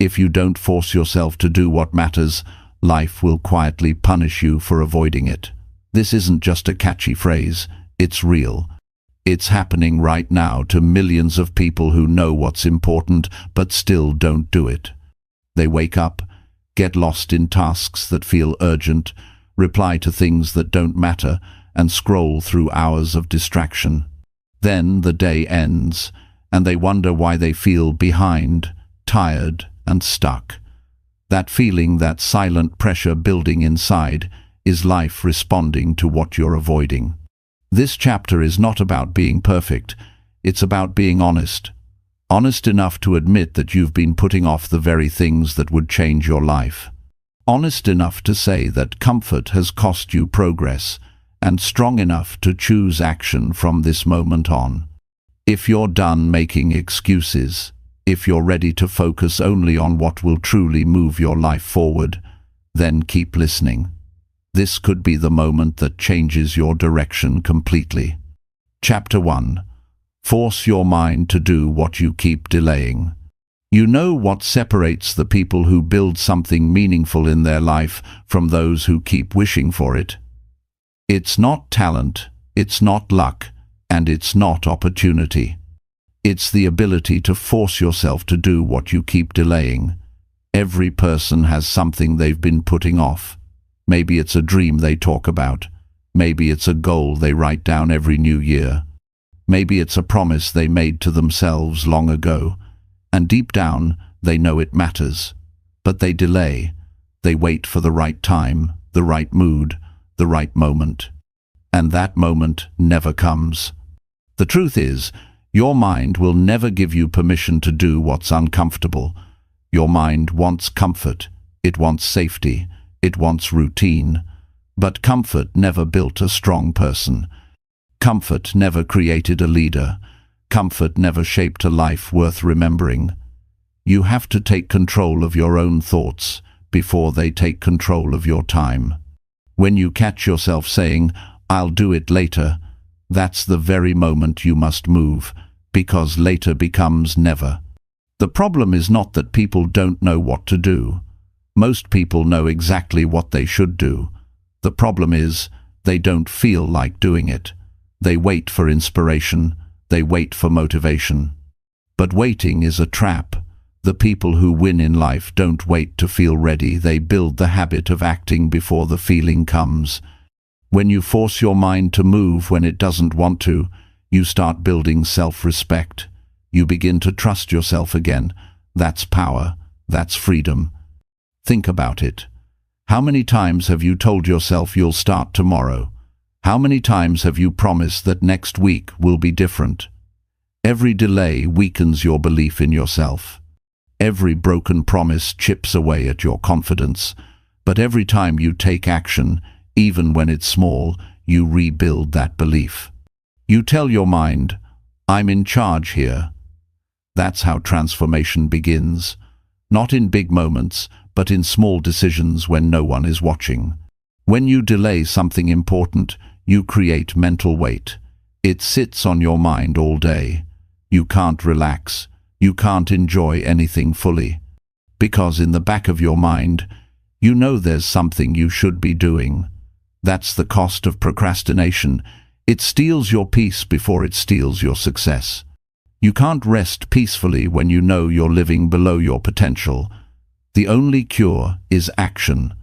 If you don't force yourself to do what matters, life will quietly punish you for avoiding it. This isn't just a catchy phrase, it's real. It's happening right now to millions of people who know what's important but still don't do it. They wake up, get lost in tasks that feel urgent, reply to things that don't matter, and scroll through hours of distraction. Then the day ends, and they wonder why they feel behind, tired, and stuck. That feeling, that silent pressure building inside, is life responding to what you're avoiding. This chapter is not about being perfect, it's about being honest. Honest enough to admit that you've been putting off the very things that would change your life. Honest enough to say that comfort has cost you progress, and strong enough to choose action from this moment on. If you're done making excuses, if you're ready to focus only on what will truly move your life forward, then keep listening. This could be the moment that changes your direction completely. Chapter 1. Force your mind to do what you keep delaying. You know what separates the people who build something meaningful in their life from those who keep wishing for it. It's not talent, it's not luck, and it's not opportunity. It's the ability to force yourself to do what you keep delaying. Every person has something they've been putting off. Maybe it's a dream they talk about. Maybe it's a goal they write down every new year. Maybe it's a promise they made to themselves long ago. And deep down, they know it matters. But they delay. They wait for the right time, the right mood, the right moment. And that moment never comes. The truth is, your mind will never give you permission to do what's uncomfortable. Your mind wants comfort. It wants safety. It wants routine. But comfort never built a strong person. Comfort never created a leader. Comfort never shaped a life worth remembering. You have to take control of your own thoughts before they take control of your time. When you catch yourself saying, "I'll do it later," that's the very moment you must move, because later becomes never. The problem is not that people don't know what to do. Most people know exactly what they should do. The problem is, they don't feel like doing it. They wait for inspiration. They wait for motivation. But waiting is a trap. The people who win in life don't wait to feel ready. They build the habit of acting before the feeling comes. When you force your mind to move when it doesn't want to, you start building self-respect. You begin to trust yourself again. That's power. That's freedom. Think about it. How many times have you told yourself you'll start tomorrow? How many times have you promised that next week will be different? Every delay weakens your belief in yourself. Every broken promise chips away at your confidence. But every time you take action, even when it's small, you rebuild that belief. You tell your mind, "I'm in charge here." That's how transformation begins. Not in big moments, but in small decisions when no one is watching. When you delay something important, you create mental weight. It sits on your mind all day. You can't relax. You can't enjoy anything fully. Because in the back of your mind, you know there's something you should be doing. That's the cost of procrastination. It steals your peace before it steals your success. You can't rest peacefully when you know you're living below your potential. The only cure is action.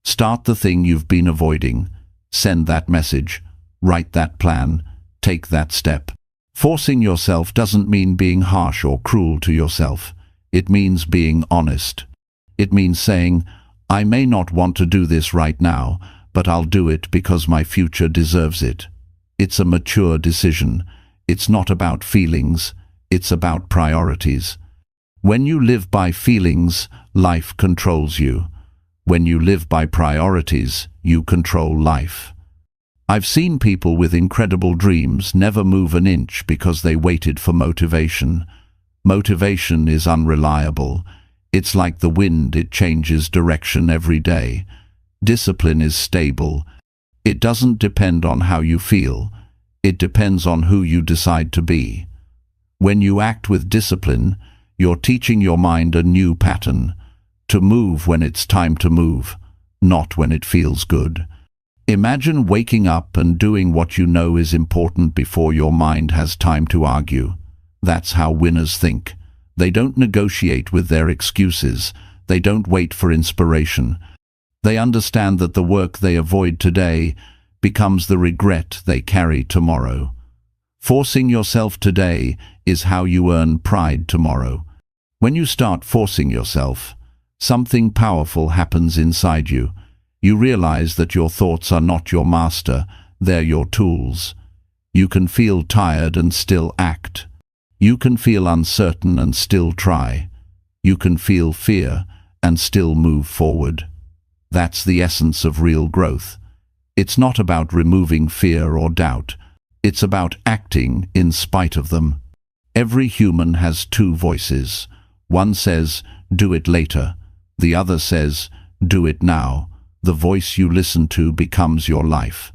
Start the thing you've been avoiding. Send that message. Write that plan. Take that step. Forcing yourself doesn't mean being harsh or cruel to yourself. It means being honest. It means saying, "I may not want to do this right now, but I'll do it because my future deserves it." It's a mature decision. It's not about feelings. It's about priorities. When you live by feelings, life controls you. When you live by priorities, you control life. I've seen people with incredible dreams never move an inch because they waited for motivation. Motivation is unreliable. It's like the wind, it changes direction every day. Discipline is stable. It doesn't depend on how you feel. It depends on who you decide to be. When you act with discipline, You're teaching your mind a new pattern, to move when it's time to move, not when it feels good. Imagine waking up and doing what you know is important before your mind has time to argue. That's how winners think. They don't negotiate with their excuses. They don't wait for inspiration. They understand that the work they avoid today becomes the regret they carry tomorrow. Forcing yourself today is how you earn pride tomorrow. When you start forcing yourself, something powerful happens inside you. You realize that your thoughts are not your master, they're your tools. You can feel tired and still act. You can feel uncertain and still try. You can feel fear and still move forward. That's the essence of real growth. It's not about removing fear or doubt. It's about acting in spite of them. Every human has two voices. One says, "Do it later." The other says, "Do it now." The voice you listen to becomes your life.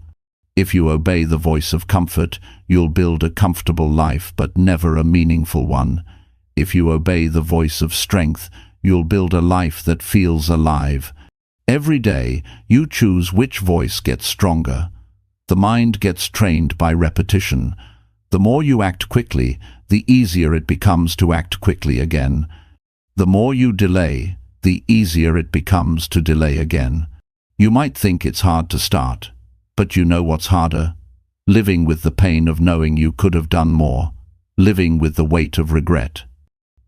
If you obey the voice of comfort, you'll build a comfortable life, but never a meaningful one. If you obey the voice of strength, you'll build a life that feels alive. Every day, you choose which voice gets stronger. The mind gets trained by repetition. The more you act quickly, the easier it becomes to act quickly again. The more you delay, the easier it becomes to delay again. You might think it's hard to start, but you know what's harder? Living with the pain of knowing you could have done more. Living with the weight of regret.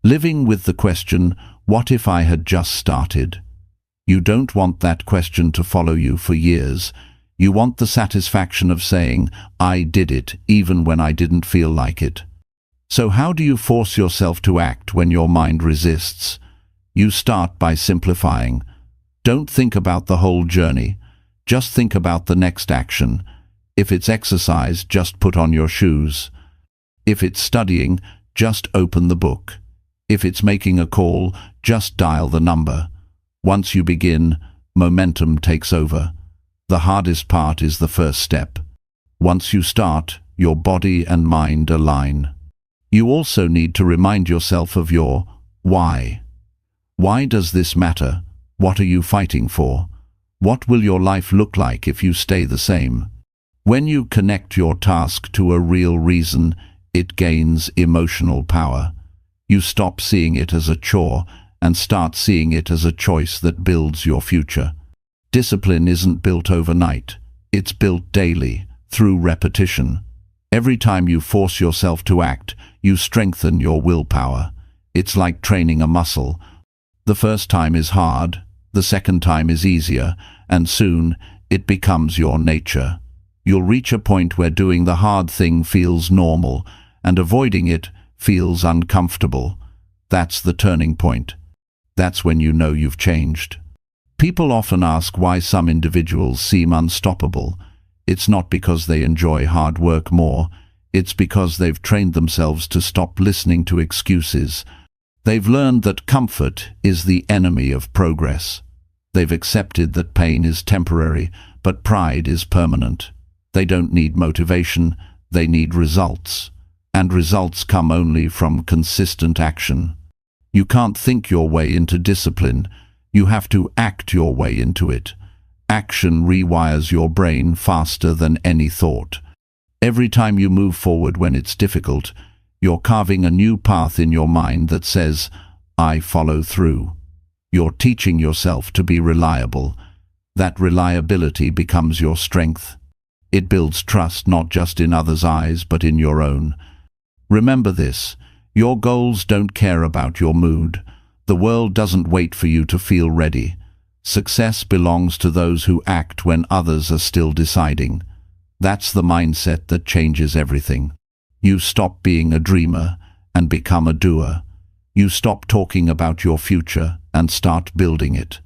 Living with the question, what if I had just started? You don't want that question to follow you for years. You want the satisfaction of saying, I did it, even when I didn't feel like it. So how do you force yourself to act when your mind resists? You start by simplifying. Don't think about the whole journey. Just think about the next action. If it's exercise, just put on your shoes. If it's studying, just open the book. If it's making a call, just dial the number. Once you begin, momentum takes over. The hardest part is the first step. Once you start, your body and mind align. You also need to remind yourself of your why. Why does this matter? What are you fighting for? What will your life look like if you stay the same? When you connect your task to a real reason, it gains emotional power. You stop seeing it as a chore and start seeing it as a choice that builds your future. Discipline isn't built overnight. It's built daily, through repetition. Every time you force yourself to act, you strengthen your willpower. It's like training a muscle. The first time is hard, the second time is easier, and soon it becomes your nature. You'll reach a point where doing the hard thing feels normal, and avoiding it feels uncomfortable. That's the turning point. That's when you know you've changed. People often ask why some individuals seem unstoppable. It's not because they enjoy hard work more. It's because they've trained themselves to stop listening to excuses. They've learned that comfort is the enemy of progress. They've accepted that pain is temporary, but pride is permanent. They don't need motivation, they need results. And results come only from consistent action. You can't think your way into discipline. You have to act your way into it. Action rewires your brain faster than any thought. Every time you move forward when it's difficult, you're carving a new path in your mind that says, I follow through. You're teaching yourself to be reliable. That reliability becomes your strength. It builds trust not just in others' eyes, but in your own. Remember this, your goals don't care about your mood. The world doesn't wait for you to feel ready. Success belongs to those who act when others are still deciding. That's the mindset that changes everything. You stop being a dreamer and become a doer. You stop talking about your future and start building it.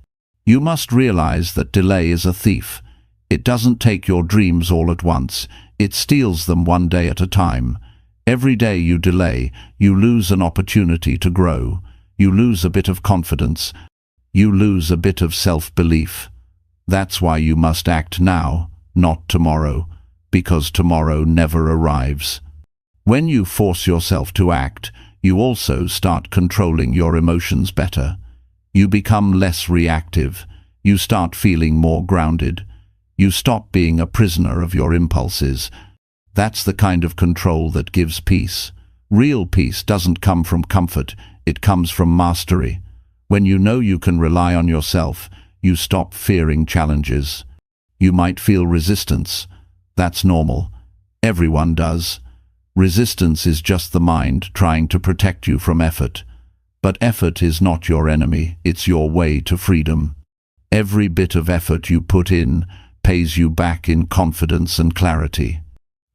You must realize that delay is a thief. It doesn't take your dreams all at once. It steals them one day at a time. Every day you delay, you lose an opportunity to grow. You lose a bit of confidence. You lose a bit of self-belief. That's why you must act now, not tomorrow, because tomorrow never arrives. When you force yourself to act, you also start controlling your emotions better. You become less reactive. You start feeling more grounded. You stop being a prisoner of your impulses. That's the kind of control that gives peace. Real peace doesn't come from comfort, it comes from mastery. When you know you can rely on yourself, you stop fearing challenges. You might feel resistance. That's normal. Everyone does. Resistance is just the mind trying to protect you from effort. But effort is not your enemy, it's your way to freedom. Every bit of effort you put in pays you back in confidence and clarity.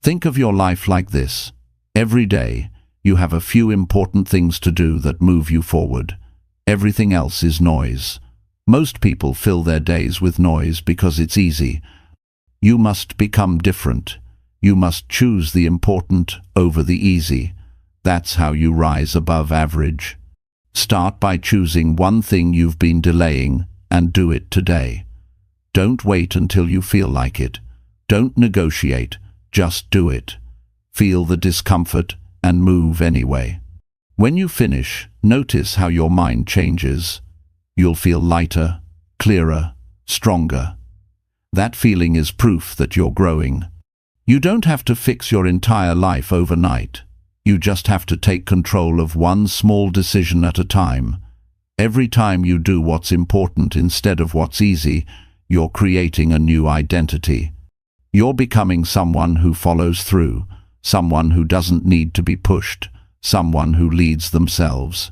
Think of your life like this. Every day, you have a few important things to do that move you forward. Everything else is noise. Most people fill their days with noise because it's easy. You must become different. You must choose the important over the easy. That's how you rise above average. Start by choosing one thing you've been delaying and do it today. Don't wait until you feel like it. Don't negotiate, just do it. Feel the discomfort and move anyway. When you finish, notice how your mind changes. You'll feel lighter, clearer, stronger. That feeling is proof that you're growing. You don't have to fix your entire life overnight. You just have to take control of one small decision at a time. Every time you do what's important instead of what's easy, you're creating a new identity. You're becoming someone who follows through, someone who doesn't need to be pushed, someone who leads themselves.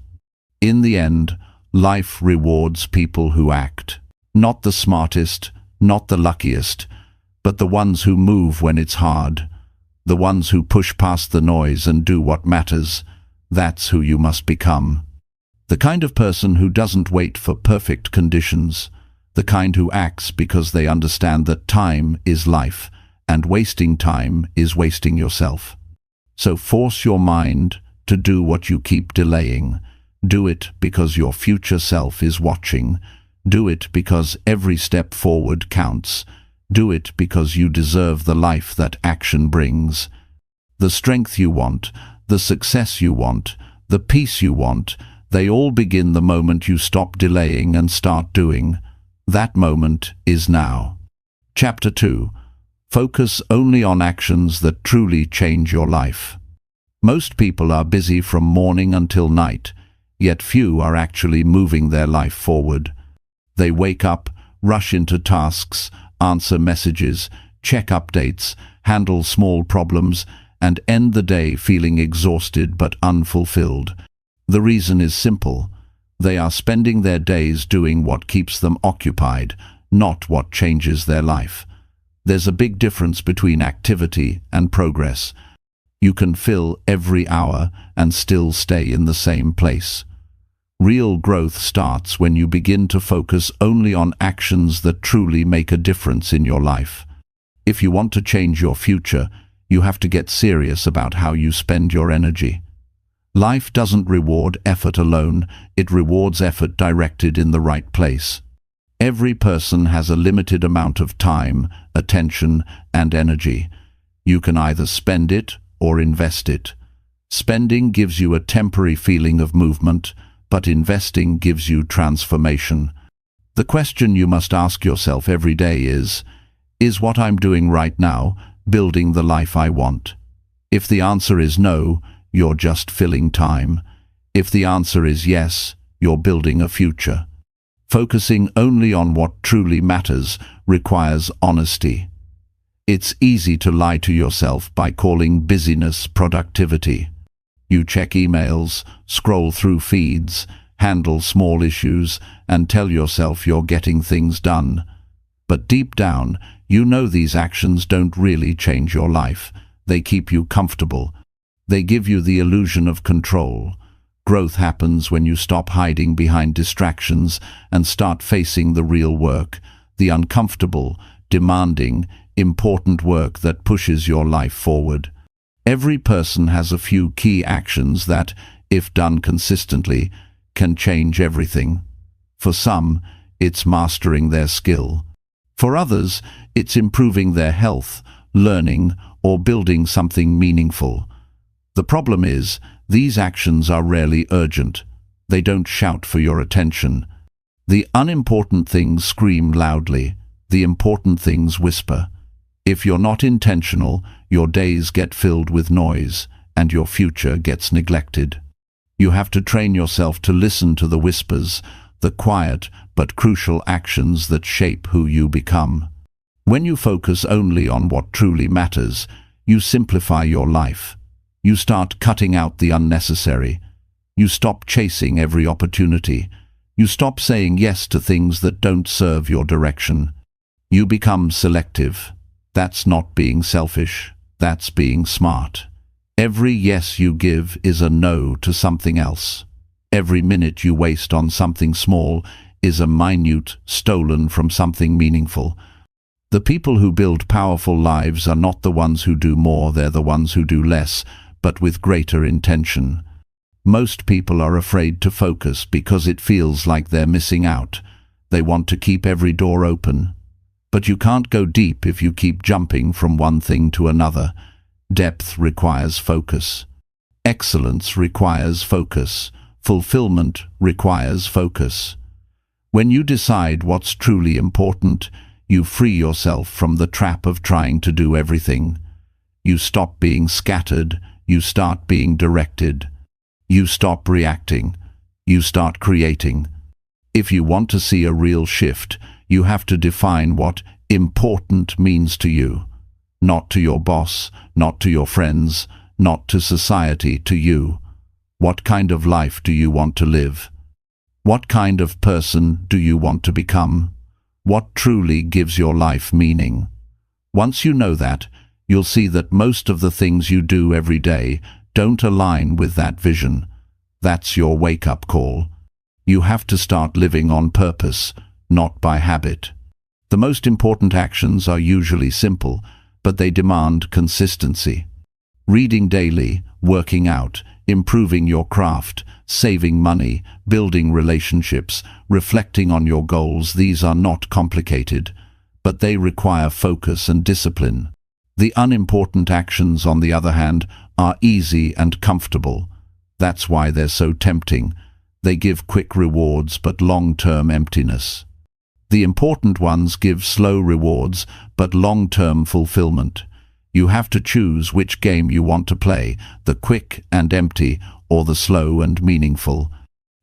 In the end, life rewards people who act. Not the smartest, not the luckiest, but the ones who move when it's hard. The ones who push past the noise and do what matters. That's who you must become. The kind of person who doesn't wait for perfect conditions. The kind who acts because they understand that time is life, and wasting time is wasting yourself. So force your mind to do what you keep delaying. Do it because your future self is watching. Do it because every step forward counts. Do it because you deserve the life that action brings. The strength you want, the success you want, the peace you want, they all begin the moment you stop delaying and start doing. That moment is now. Chapter 2. Focus only on actions that truly change your life. Most people are busy from morning until night, yet few are actually moving their life forward. They wake up, rush into tasks, answer messages, check updates, handle small problems, and end the day feeling exhausted but unfulfilled. The reason is simple. They are spending their days doing what keeps them occupied, not what changes their life. There's a big difference between activity and progress. You can fill every hour and still stay in the same place. Real growth starts when you begin to focus only on actions that truly make a difference in your life. If you want to change your future, you have to get serious about how you spend your energy. Life doesn't reward effort alone, it rewards effort directed in the right place. Every person has a limited amount of time, attention, and energy. You can either spend it or invest it. Spending gives you a temporary feeling of movement, but investing gives you transformation. The question you must ask yourself every day is what I'm doing right now building the life I want? If the answer is no, you're just filling time. If the answer is yes, you're building a future. Focusing only on what truly matters requires honesty. It's easy to lie to yourself by calling busyness productivity. You check emails, scroll through feeds, handle small issues, and tell yourself you're getting things done. But deep down, you know these actions don't really change your life. They keep you comfortable. They give you the illusion of control. Growth happens when you stop hiding behind distractions and start facing the real work, the uncomfortable, demanding, important work that pushes your life forward. Every person has a few key actions that, if done consistently, can change everything. For some, it's mastering their skill. For others, it's improving their health, learning, or building something meaningful. The problem is, These actions are rarely urgent. They don't shout for your attention. The unimportant things scream loudly. The important things whisper. If you're not intentional, your days get filled with noise, and your future gets neglected. You have to train yourself to listen to the whispers, the quiet but crucial actions that shape who you become. When you focus only on what truly matters, you simplify your life. You start cutting out the unnecessary. You stop chasing every opportunity. You stop saying yes to things that don't serve your direction. You become selective. That's not being selfish. That's being smart. Every yes you give is a no to something else. Every minute you waste on something small is a minute stolen from something meaningful. The people who build powerful lives are not the ones who do more, they're the ones who do less, but with greater intention. Most people are afraid to focus because it feels like they're missing out. They want to keep every door open. But you can't go deep if you keep jumping from one thing to another. Depth requires focus. Excellence requires focus. Fulfillment requires focus. When you decide what's truly important, you free yourself from the trap of trying to do everything. You stop being scattered. You start being directed. You stop reacting. You start creating. If you want to see a real shift, you have to define what important means to you. Not to your boss, not to your friends, not to society, to you. What kind of life do you want to live? What kind of person do you want to become? What truly gives your life meaning? Once you know that, you'll see that most of the things you do every day don't align with that vision. That's your wake-up call. You have to start living on purpose, not by habit. The most important actions are usually simple, but they demand consistency. Reading daily, working out, improving your craft, saving money, building relationships, reflecting on your goals, these are not complicated, but they require focus and discipline. The unimportant actions, on the other hand, are easy and comfortable. That's why they're so tempting. They give quick rewards but long-term emptiness. The important ones give slow rewards but long-term fulfillment. You have to choose which game you want to play, the quick and empty or the slow and meaningful.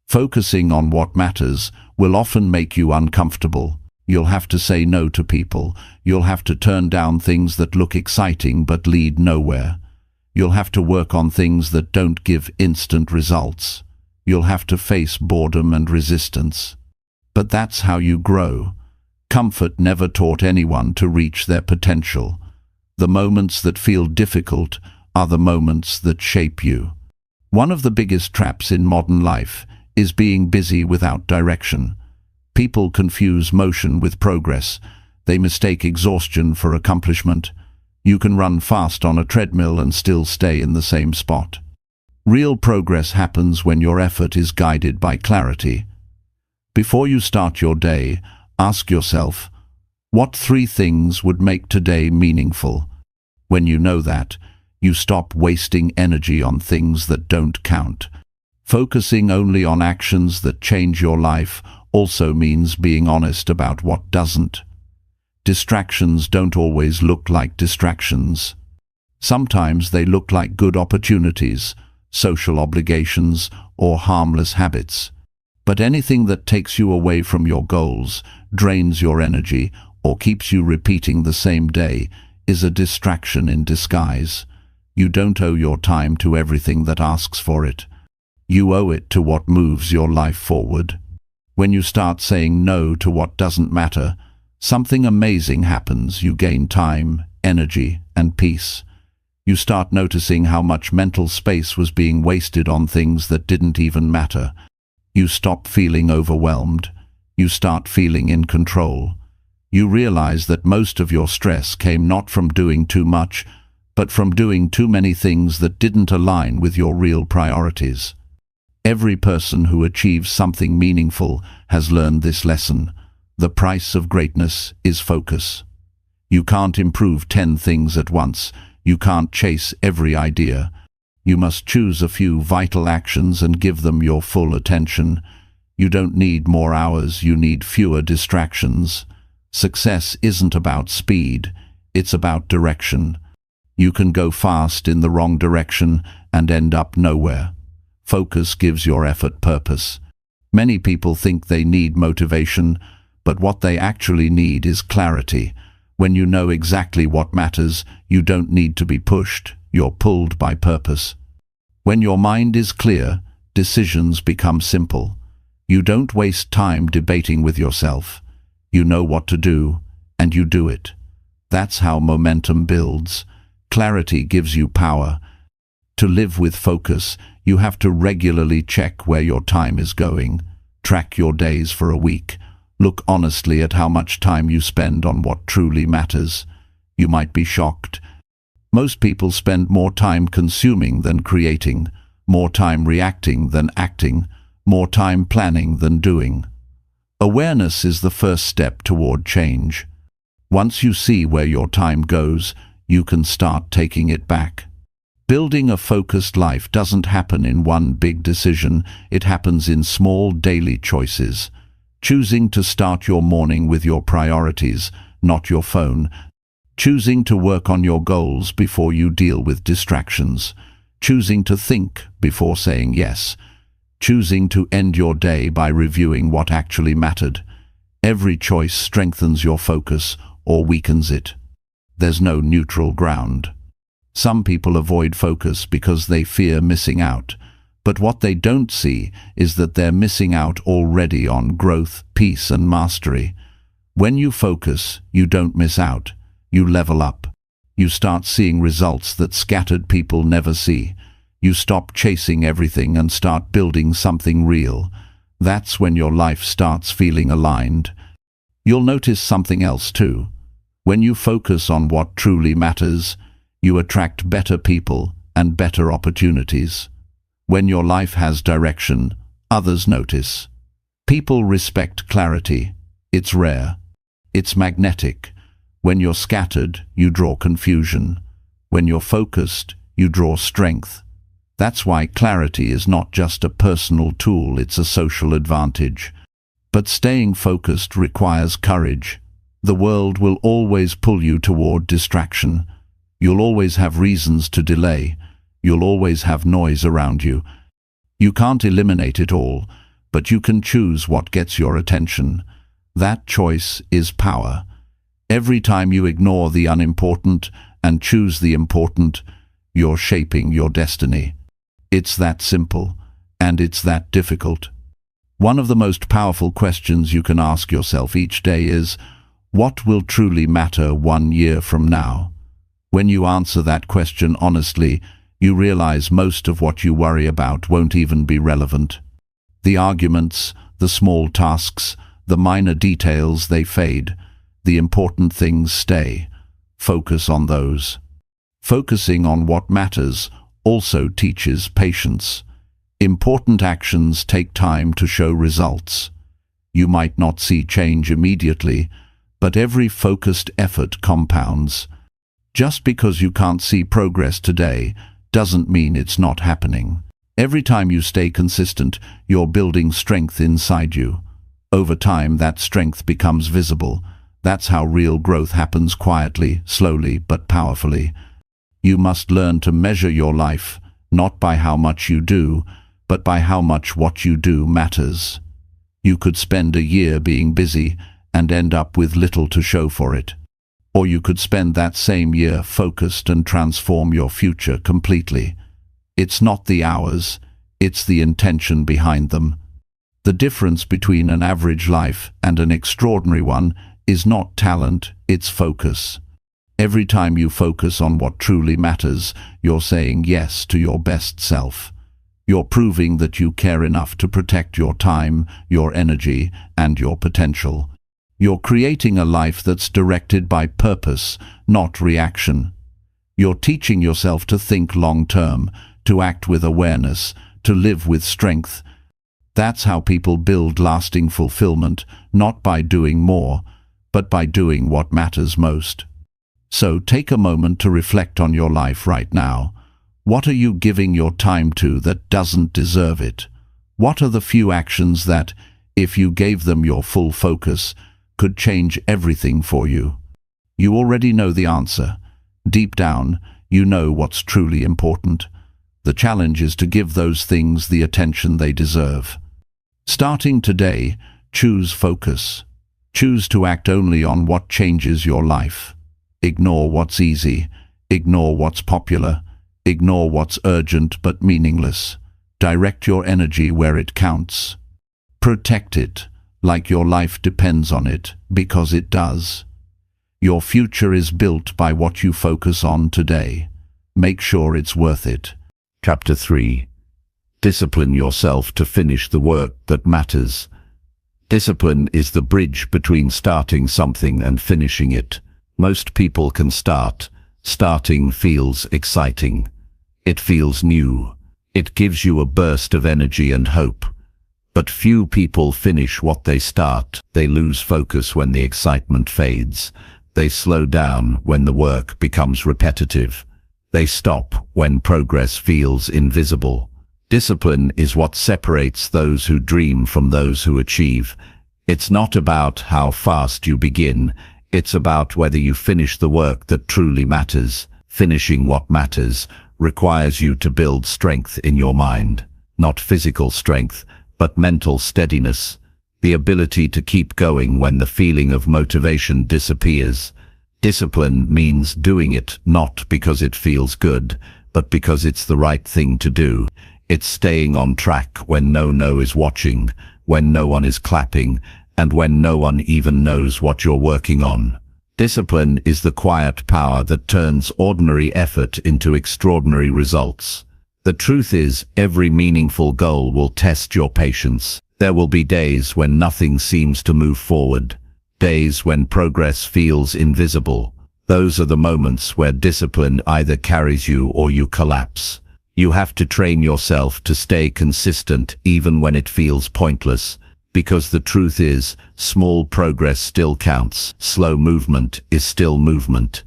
Focusing on what matters will often make you uncomfortable. You'll have to say no to people. You'll have to turn down things that look exciting but lead nowhere. You'll have to work on things that don't give instant results. You'll have to face boredom and resistance. But that's how you grow. Comfort never taught anyone to reach their potential. The moments that feel difficult are the moments that shape you. One of the biggest traps in modern life is being busy without direction. People confuse motion with progress. They mistake exhaustion for accomplishment. You can run fast on a treadmill and still stay in the same spot. Real progress happens when your effort is guided by clarity. Before you start your day, ask yourself, what 3 things would make today meaningful? When you know that, you stop wasting energy on things that don't count. Focusing only on actions that change your life also means being honest about what doesn't. Distractions don't always look like distractions. Sometimes they look like good opportunities, social obligations, or harmless habits. But anything that takes you away from your goals, drains your energy, or keeps you repeating the same day is a distraction in disguise. You don't owe your time to everything that asks for it. You owe it to what moves your life forward. When you start saying no to what doesn't matter, something amazing happens. You gain time, energy, and peace. You start noticing how much mental space was being wasted on things that didn't even matter. You stop feeling overwhelmed. You start feeling in control. You realize that most of your stress came not from doing too much, but from doing too many things that didn't align with your real priorities. Every person who achieves something meaningful has learned this lesson. The price of greatness is focus. You can't improve 10 things at once. You can't chase every idea. You must choose a few vital actions and give them your full attention. You don't need more hours, you need fewer distractions. Success isn't about speed, it's about direction. You can go fast in the wrong direction and end up nowhere. Focus gives your effort purpose. Many people think they need motivation, but what they actually need is clarity. When you know exactly what matters, you don't need to be pushed, you're pulled by purpose. When your mind is clear, decisions become simple. You don't waste time debating with yourself. You know what to do, and you do it. That's how momentum builds. Clarity gives you power. To live with focus, you have to regularly check where your time is going. Track your days for a week. Look honestly at how much time you spend on what truly matters. You might be shocked. Most people spend more time consuming than creating, more time reacting than acting, more time planning than doing. Awareness is the first step toward change. Once you see where your time goes, you can start taking it back. Building a focused life doesn't happen in one big decision, it happens in small daily choices. Choosing to start your morning with your priorities, not your phone. Choosing to work on your goals before you deal with distractions. Choosing to think before saying yes. Choosing to end your day by reviewing what actually mattered. Every choice strengthens your focus or weakens it. There's no neutral ground. Some people avoid focus because they fear missing out. But what they don't see is that they're missing out already on growth, peace, and mastery. When you focus, you don't miss out. You level up. You start seeing results that scattered people never see. You stop chasing everything and start building something real. That's when your life starts feeling aligned. You'll notice something else too. When you focus on what truly matters, you attract better people and better opportunities. When your life has direction, others notice. People respect clarity. It's rare. It's magnetic. When you're scattered, you draw confusion. When you're focused, you draw strength. That's why clarity is not just a personal tool, it's a social advantage. But staying focused requires courage. The world will always pull you toward distraction. You'll always have reasons to delay. You'll always have noise around you. You can't eliminate it all, but you can choose what gets your attention. That choice is power. Every time you ignore the unimportant and choose the important, you're shaping your destiny. It's that simple, and it's that difficult. One of the most powerful questions you can ask yourself each day is, what will truly matter 1 year from now? When you answer that question honestly, you realize most of what you worry about won't even be relevant. The arguments, the small tasks, the minor details, they fade. The important things stay. Focus on those. Focusing on what matters also teaches patience. Important actions take time to show results. You might not see change immediately, but every focused effort compounds. Just because you can't see progress today doesn't mean it's not happening. Every time you stay consistent, you're building strength inside you. Over time, that strength becomes visible. That's how real growth happens, quietly, slowly, but powerfully. You must learn to measure your life, not by how much you do, but by how much what you do matters. You could spend a year being busy and end up with little to show for it. Or you could spend that same year focused and transform your future completely. It's not the hours, it's the intention behind them. The difference between an average life and an extraordinary one is not talent, it's focus. Every time you focus on what truly matters, you're saying yes to your best self. You're proving that you care enough to protect your time, your energy, and your potential. You're creating a life that's directed by purpose, not reaction. You're teaching yourself to think long-term, to act with awareness, to live with strength. That's how people build lasting fulfillment, not by doing more, but by doing what matters most. So take a moment to reflect on your life right now. What are you giving your time to that doesn't deserve it? What are the few actions that, if you gave them your full focus, could change everything for you? You already know the answer. Deep down, you know what's truly important. The challenge is to give those things the attention they deserve. Starting today, choose focus. Choose to act only on what changes your life. Ignore what's easy. Ignore what's popular. Ignore what's urgent but meaningless. Direct your energy where it counts. Protect it, like your life depends on it, because it does. Your future is built by what you focus on today. Make sure it's worth it. Chapter 3. Discipline yourself to finish the work that matters. Discipline is the bridge between starting something and finishing it. Most people can start. Starting feels exciting. It feels new. It gives you a burst of energy and hope. But few people finish what they start. They lose focus when the excitement fades. They slow down when the work becomes repetitive. They stop when progress feels invisible. Discipline is what separates those who dream from those who achieve. It's not about how fast you begin. It's about whether you finish the work that truly matters. Finishing what matters requires you to build strength in your mind. Not physical strength, but mental steadiness. The ability to keep going when the feeling of motivation disappears. Discipline means doing it not because it feels good, but because it's the right thing to do. It's staying on track when no one is watching, when no one is clapping, and when no one even knows what you're working on. Discipline is the quiet power that turns ordinary effort into extraordinary results. The truth is, every meaningful goal will test your patience. There will be days when nothing seems to move forward, days when progress feels invisible. Those are the moments where discipline either carries you or you collapse. You have to train yourself to stay consistent even when it feels pointless. Because the truth is, small progress still counts. Slow movement is still movement.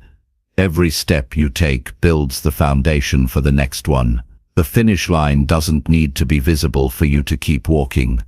Every step you take builds the foundation for the next one. The finish line doesn't need to be visible for you to keep walking.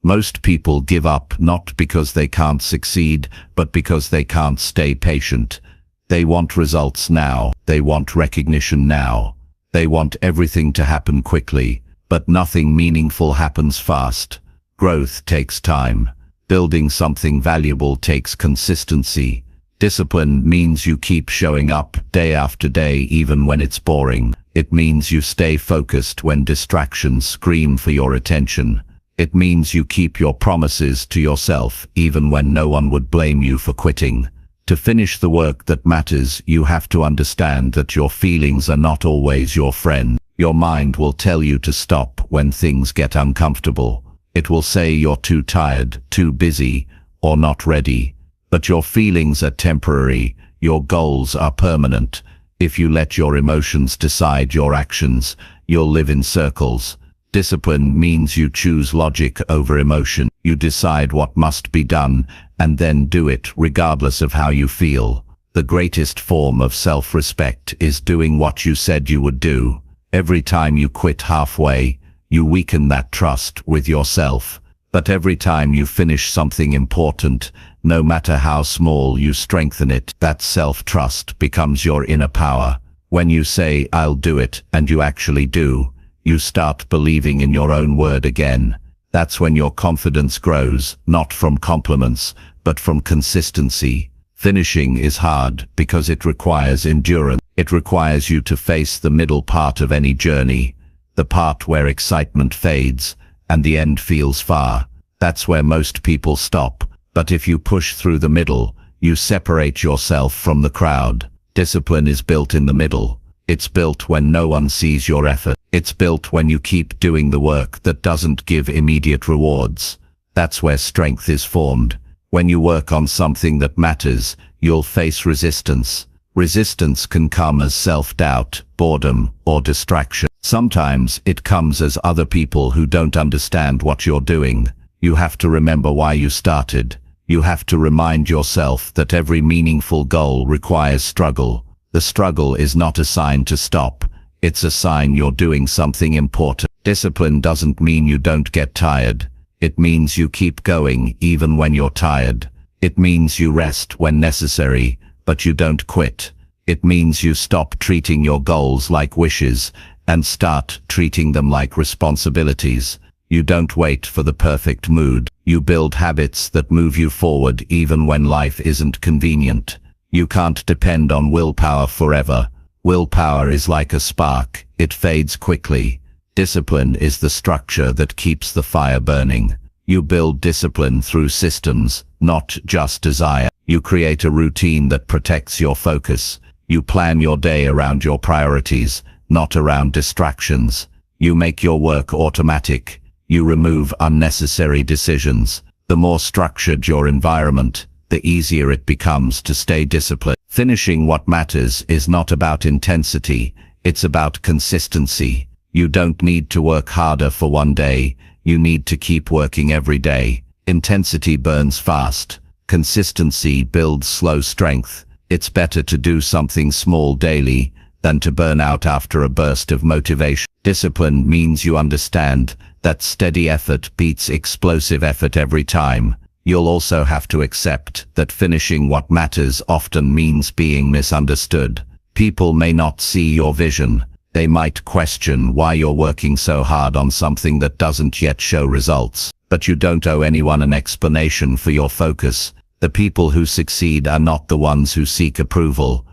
Most people give up not because they can't succeed, but because they can't stay patient. They want results now. They want recognition now. They want everything to happen quickly, but nothing meaningful happens fast. Growth takes time. Building something valuable takes consistency. Discipline means you keep showing up day after day even when it's boring. It means you stay focused when distractions scream for your attention. It means you keep your promises to yourself even when no one would blame you for quitting. To finish the work that matters, you have to understand that your feelings are not always your friend. Your mind will tell you to stop when things get uncomfortable. It will say you're too tired, too busy, or not ready. But your feelings are temporary. Your goals are permanent. If you let your emotions decide your actions, you'll live in circles. Discipline means you choose logic over emotion. You decide what must be done, and then do it regardless of how you feel. The greatest form of self-respect is doing what you said you would do. Every time you quit halfway, you weaken that trust with yourself. But every time you finish something important, no matter how small, you strengthen it. That self-trust becomes your inner power. When you say, "I'll do it," and you actually do, you start believing in your own word again. That's when your confidence grows, not from compliments, but from consistency. Finishing is hard because it requires endurance. It requires you to face the middle part of any journey, the part where excitement fades and the end feels far. That's where most people stop. But if you push through the middle, you separate yourself from the crowd. Discipline is built in the middle. It's built when no one sees your effort. It's built when you keep doing the work that doesn't give immediate rewards. That's where strength is formed. When you work on something that matters, you'll face resistance. Resistance can come as self-doubt, boredom, or distraction. Sometimes it comes as other people who don't understand what you're doing. You have to remember why you started. You have to remind yourself that every meaningful goal requires struggle. The struggle is not a sign to stop. It's a sign you're doing something important. Discipline doesn't mean you don't get tired. It means you keep going even when you're tired. It means you rest when necessary, but you don't quit. It means you stop treating your goals like wishes and start treating them like responsibilities. You don't wait for the perfect mood. You build habits that move you forward even when life isn't convenient. You can't depend on willpower forever. Willpower is like a spark. It fades quickly. Discipline is the structure that keeps the fire burning. You build discipline through systems, not just desire. You create a routine that protects your focus. You plan your day around your priorities, not around distractions. You make your work automatic. You remove unnecessary decisions. The more structured your environment, the easier it becomes to stay disciplined. Finishing what matters is not about intensity, it's about consistency. You don't need to work harder for one day, you need to keep working every day. Intensity burns fast. Consistency builds slow strength. It's better to do something small daily than to burn out after a burst of motivation. Discipline means you understand that steady effort beats explosive effort every time. You'll also have to accept that finishing what matters often means being misunderstood. People may not see your vision. They might question why you're working so hard on something that doesn't yet show results. But you don't owe anyone an explanation for your focus. The people who succeed are not the ones who seek approval.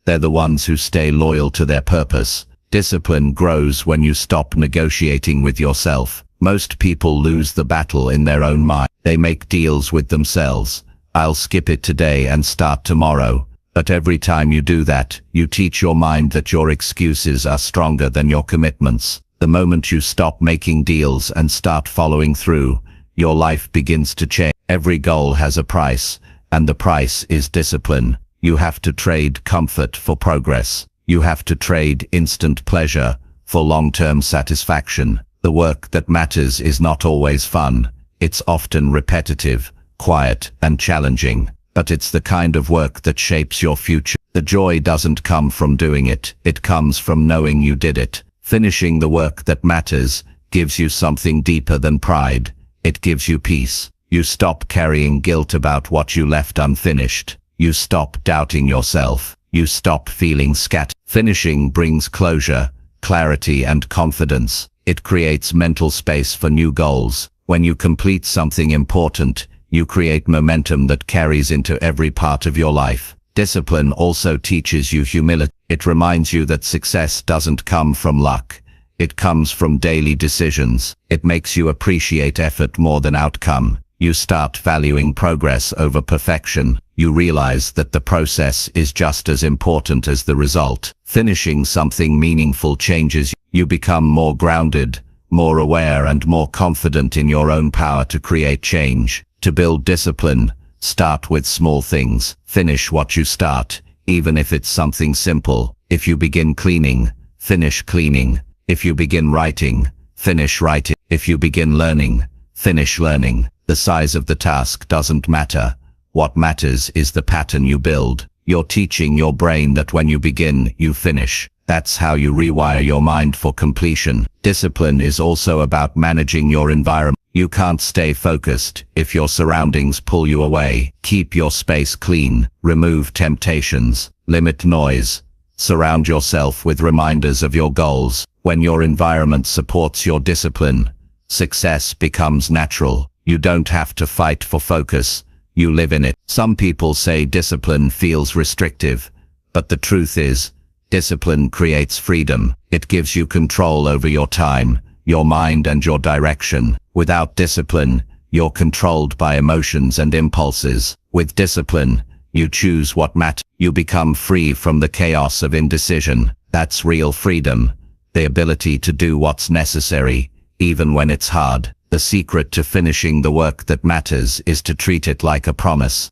They're the ones who stay loyal to their purpose. Discipline grows when you stop negotiating with yourself. Most people lose the battle in their own mind. They make deals with themselves. I'll skip it today and start tomorrow. But every time you do that, you teach your mind that your excuses are stronger than your commitments. The moment you stop making deals and start following through, your life begins to change. Every goal has a price, and the price is discipline. You have to trade comfort for progress. You have to trade instant pleasure for long-term satisfaction. The work that matters is not always fun. It's often repetitive, quiet, and challenging. But it's the kind of work that shapes your future. The joy doesn't come from doing it. It comes from knowing you did it. Finishing the work that matters gives you something deeper than pride. It gives you peace. You stop carrying guilt about what you left unfinished. You stop doubting yourself. You stop feeling scattered. Finishing brings closure, clarity, and confidence. It creates mental space for new goals. When you complete something important, you create momentum that carries into every part of your life. Discipline also teaches you humility. It reminds you that success doesn't come from luck. It comes from daily decisions. It makes you appreciate effort more than outcome. You start valuing progress over perfection. You realize that the process is just as important as the result. Finishing something meaningful changes you. You become more grounded, more aware, and more confident in your own power to create change. To build discipline, start with small things. Finish what you start, even if it's something simple. If you begin cleaning, finish cleaning. If you begin writing, finish writing. If you begin learning, finish learning. The size of the task doesn't matter. What matters is the pattern you build. You're teaching your brain that when you begin, you finish. That's how you rewire your mind for completion. Discipline is also about managing your environment. You can't stay focused if your surroundings pull you away. Keep your space clean. Remove temptations. Limit noise. Surround yourself with reminders of your goals. When your environment supports your discipline, success becomes natural. You don't have to fight for focus. You live in it. Some people say discipline feels restrictive, but the truth is, discipline creates freedom. It gives you control over your time, your mind, and your direction. Without discipline, you're controlled by emotions and impulses. With discipline, you choose what matters. You become free from the chaos of indecision. That's real freedom. The ability to do what's necessary, even when it's hard. The secret to finishing the work that matters is to treat it like a promise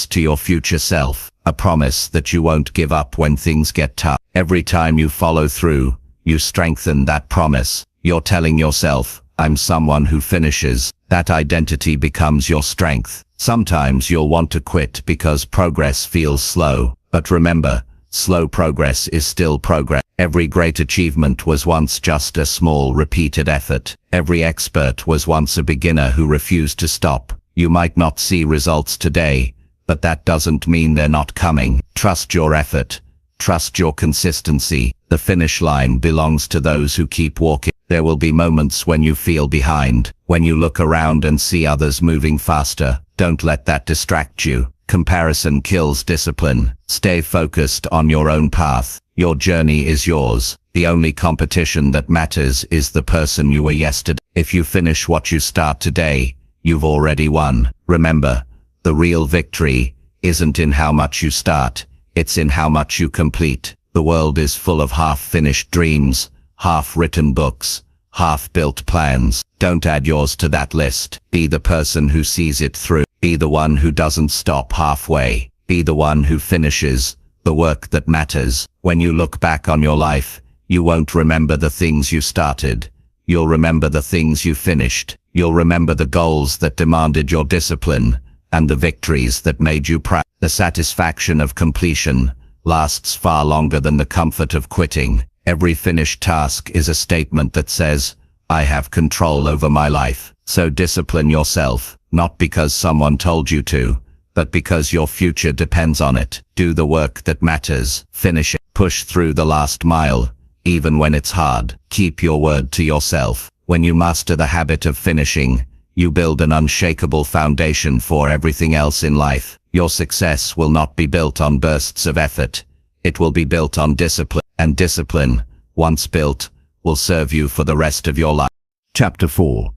to your future self, a promise that you won't give up when things get tough. Every time you follow through, you strengthen that promise. You're telling yourself, I'm someone who finishes. That identity becomes your strength. Sometimes you'll want to quit because progress feels slow, but remember, slow progress is still progress. Every great achievement was once just a small, repeated effort. Every expert was once a beginner who refused to stop. You might not see results today, but that doesn't mean they're not coming. Trust your effort. Trust your consistency. The finish line belongs to those who keep walking. There will be moments when you feel behind, when you look around and see others moving faster. Don't let that distract you. Comparison kills discipline. Stay focused on your own path. Your journey is yours. The only competition that matters is the person you were yesterday. If you finish what you start today, you've already won. Remember, the real victory isn't in how much you start, it's in how much you complete. The world is full of half-finished dreams, half-written books, half-built plans. Don't add yours to that list. Be the person who sees it through. Be the one who doesn't stop halfway. Be the one who finishes the work that matters. When you look back on your life, you won't remember the things you started. You'll remember the things you finished. You'll remember the goals that demanded your discipline and the victories that made you proud. The satisfaction of completion lasts far longer than the comfort of quitting. Every finished task is a statement that says, I have control over my life. So discipline yourself, not because someone told you to, but because your future depends on it. Do the work that matters. Finish it. Push through the last mile, even when it's hard. Keep your word to yourself. When you master the habit of finishing, you build an unshakable foundation for everything else in life. Your success will not be built on bursts of effort. It will be built on discipline. And discipline, once built, will serve you for the rest of your life. Chapter 4.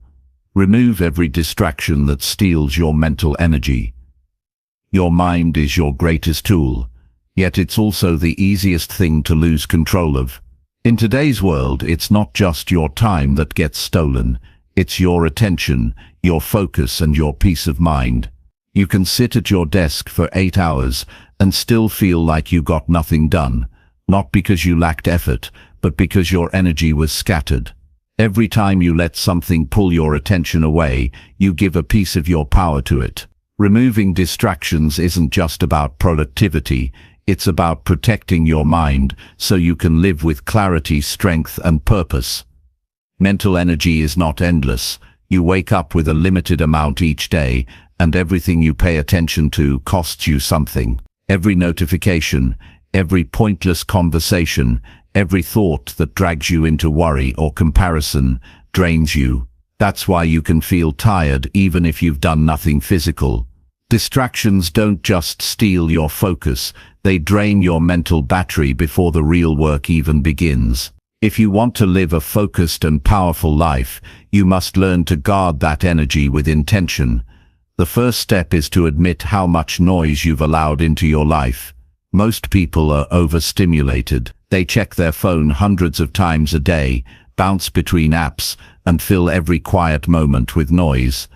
Remove every distraction that steals your mental energy. Your mind is your greatest tool, yet it's also the easiest thing to lose control of. In today's world, it's not just your time that gets stolen, it's your attention, your focus, and your peace of mind. You can sit at your desk for 8 hours and still feel like you got nothing done, not because you lacked effort, but because your energy was scattered. Every time you let something pull your attention away, you give a piece of your power to it. Removing distractions isn't just about productivity, it's about protecting your mind so you can live with clarity, strength, and purpose. Mental energy is not endless. You wake up with a limited amount each day, and everything you pay attention to costs you something. Every notification, every pointless conversation, every thought that drags you into worry or comparison drains you. That's why you can feel tired even if you've done nothing physical. Distractions don't just steal your focus, they drain your mental battery before the real work even begins. If you want to live a focused and powerful life, you must learn to guard that energy with intention. The first step is to admit how much noise you've allowed into your life. Most people are overstimulated. They check their phone hundreds of times a day, bounce between apps, and fill every quiet moment with noise.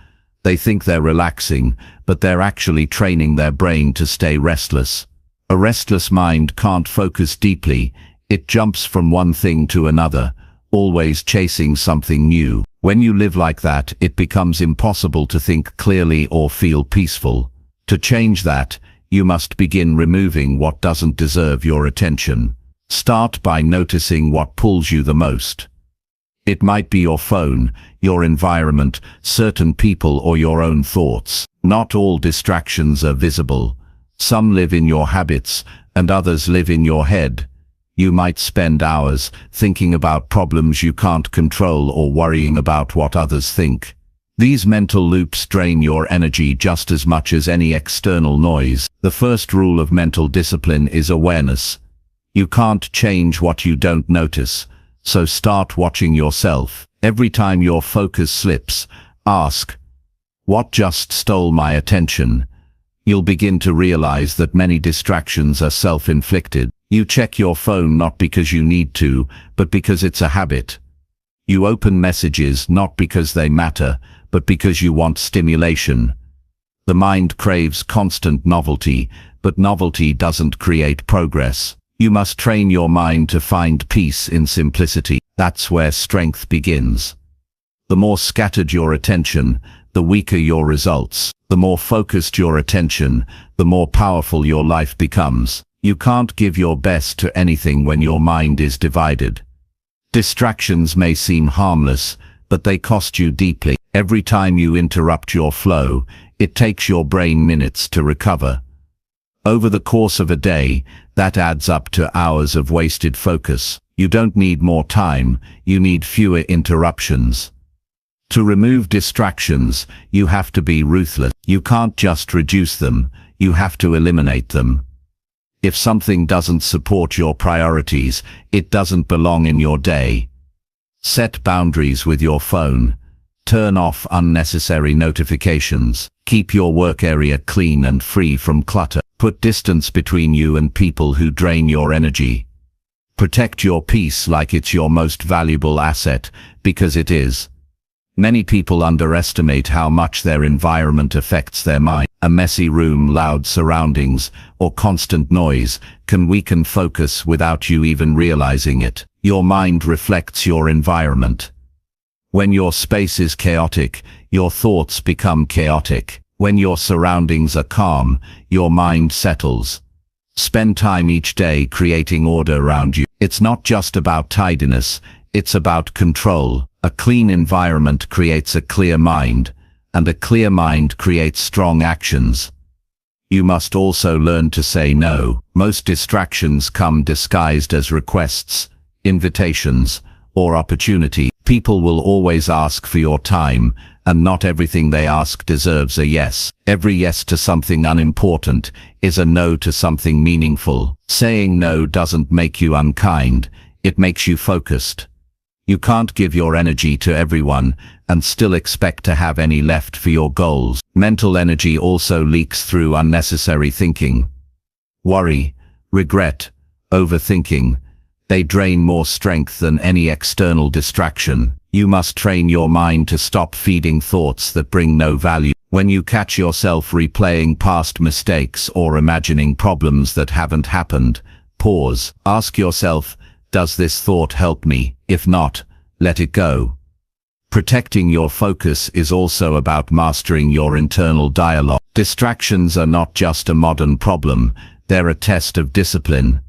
They think they're relaxing, but they're actually training their brain to stay restless. A restless mind can't focus deeply. It jumps from one thing to another, always chasing something new. When you live like that, it becomes impossible to think clearly or feel peaceful. To change that, you must begin removing what doesn't deserve your attention. Start by noticing what pulls you the most. It might be your phone, your environment, certain people, or your own thoughts. Not all distractions are visible. Some live in your habits, and others live in your head. You might spend hours thinking about problems you can't control or worrying about what others think. These mental loops drain your energy just as much as any external noise. The first rule of mental discipline is awareness. You can't change what you don't notice, so start watching yourself. Every time your focus slips, ask, what just stole my attention? You'll begin to realize that many distractions are self-inflicted. You check your phone not because you need to, but because it's a habit. You open messages not because they matter, but because you want stimulation. The mind craves constant novelty, but novelty doesn't create progress. You must train your mind to find peace in simplicity. That's where strength begins. The more scattered your attention, the weaker your results. The more focused your attention, the more powerful your life becomes. You can't give your best to anything when your mind is divided. Distractions may seem harmless, but they cost you deeply. Every time you interrupt your flow, it takes your brain minutes to recover. Over the course of a day, that adds up to hours of wasted focus. You don't need more time, you need fewer interruptions. To remove distractions, you have to be ruthless. You can't just reduce them, you have to eliminate them. If something doesn't support your priorities, it doesn't belong in your day. Set boundaries with your phone. Turn off unnecessary notifications. Keep your work area clean and free from clutter. Put distance between you and people who drain your energy. Protect your peace like it's your most valuable asset, because it is. Many people underestimate how much their environment affects their mind. A messy room, loud surroundings, or constant noise can weaken focus without you even realizing it. Your mind reflects your environment. When your space is chaotic, your thoughts become chaotic. When your surroundings are calm, your mind settles. Spend time each day creating order around you. It's not just about tidiness, it's about control. A clean environment creates a clear mind, and a clear mind creates strong actions. You must also learn to say no. Most distractions come disguised as requests, invitations, or opportunity. People will always ask for your time, and not everything they ask deserves a yes. Every yes to something unimportant is a no to something meaningful. Saying no doesn't make you unkind, it makes you focused. You can't give your energy to everyone and still expect to have any left for your goals. Mental energy also leaks through unnecessary thinking. Worry, regret, overthinking, they drain more strength than any external distraction. You must train your mind to stop feeding thoughts that bring no value. When you catch yourself replaying past mistakes or imagining problems that haven't happened, pause. Ask yourself, does this thought help me? If not, let it go. Protecting your focus is also about mastering your internal dialogue. Distractions are not just a modern problem, they're a test of discipline.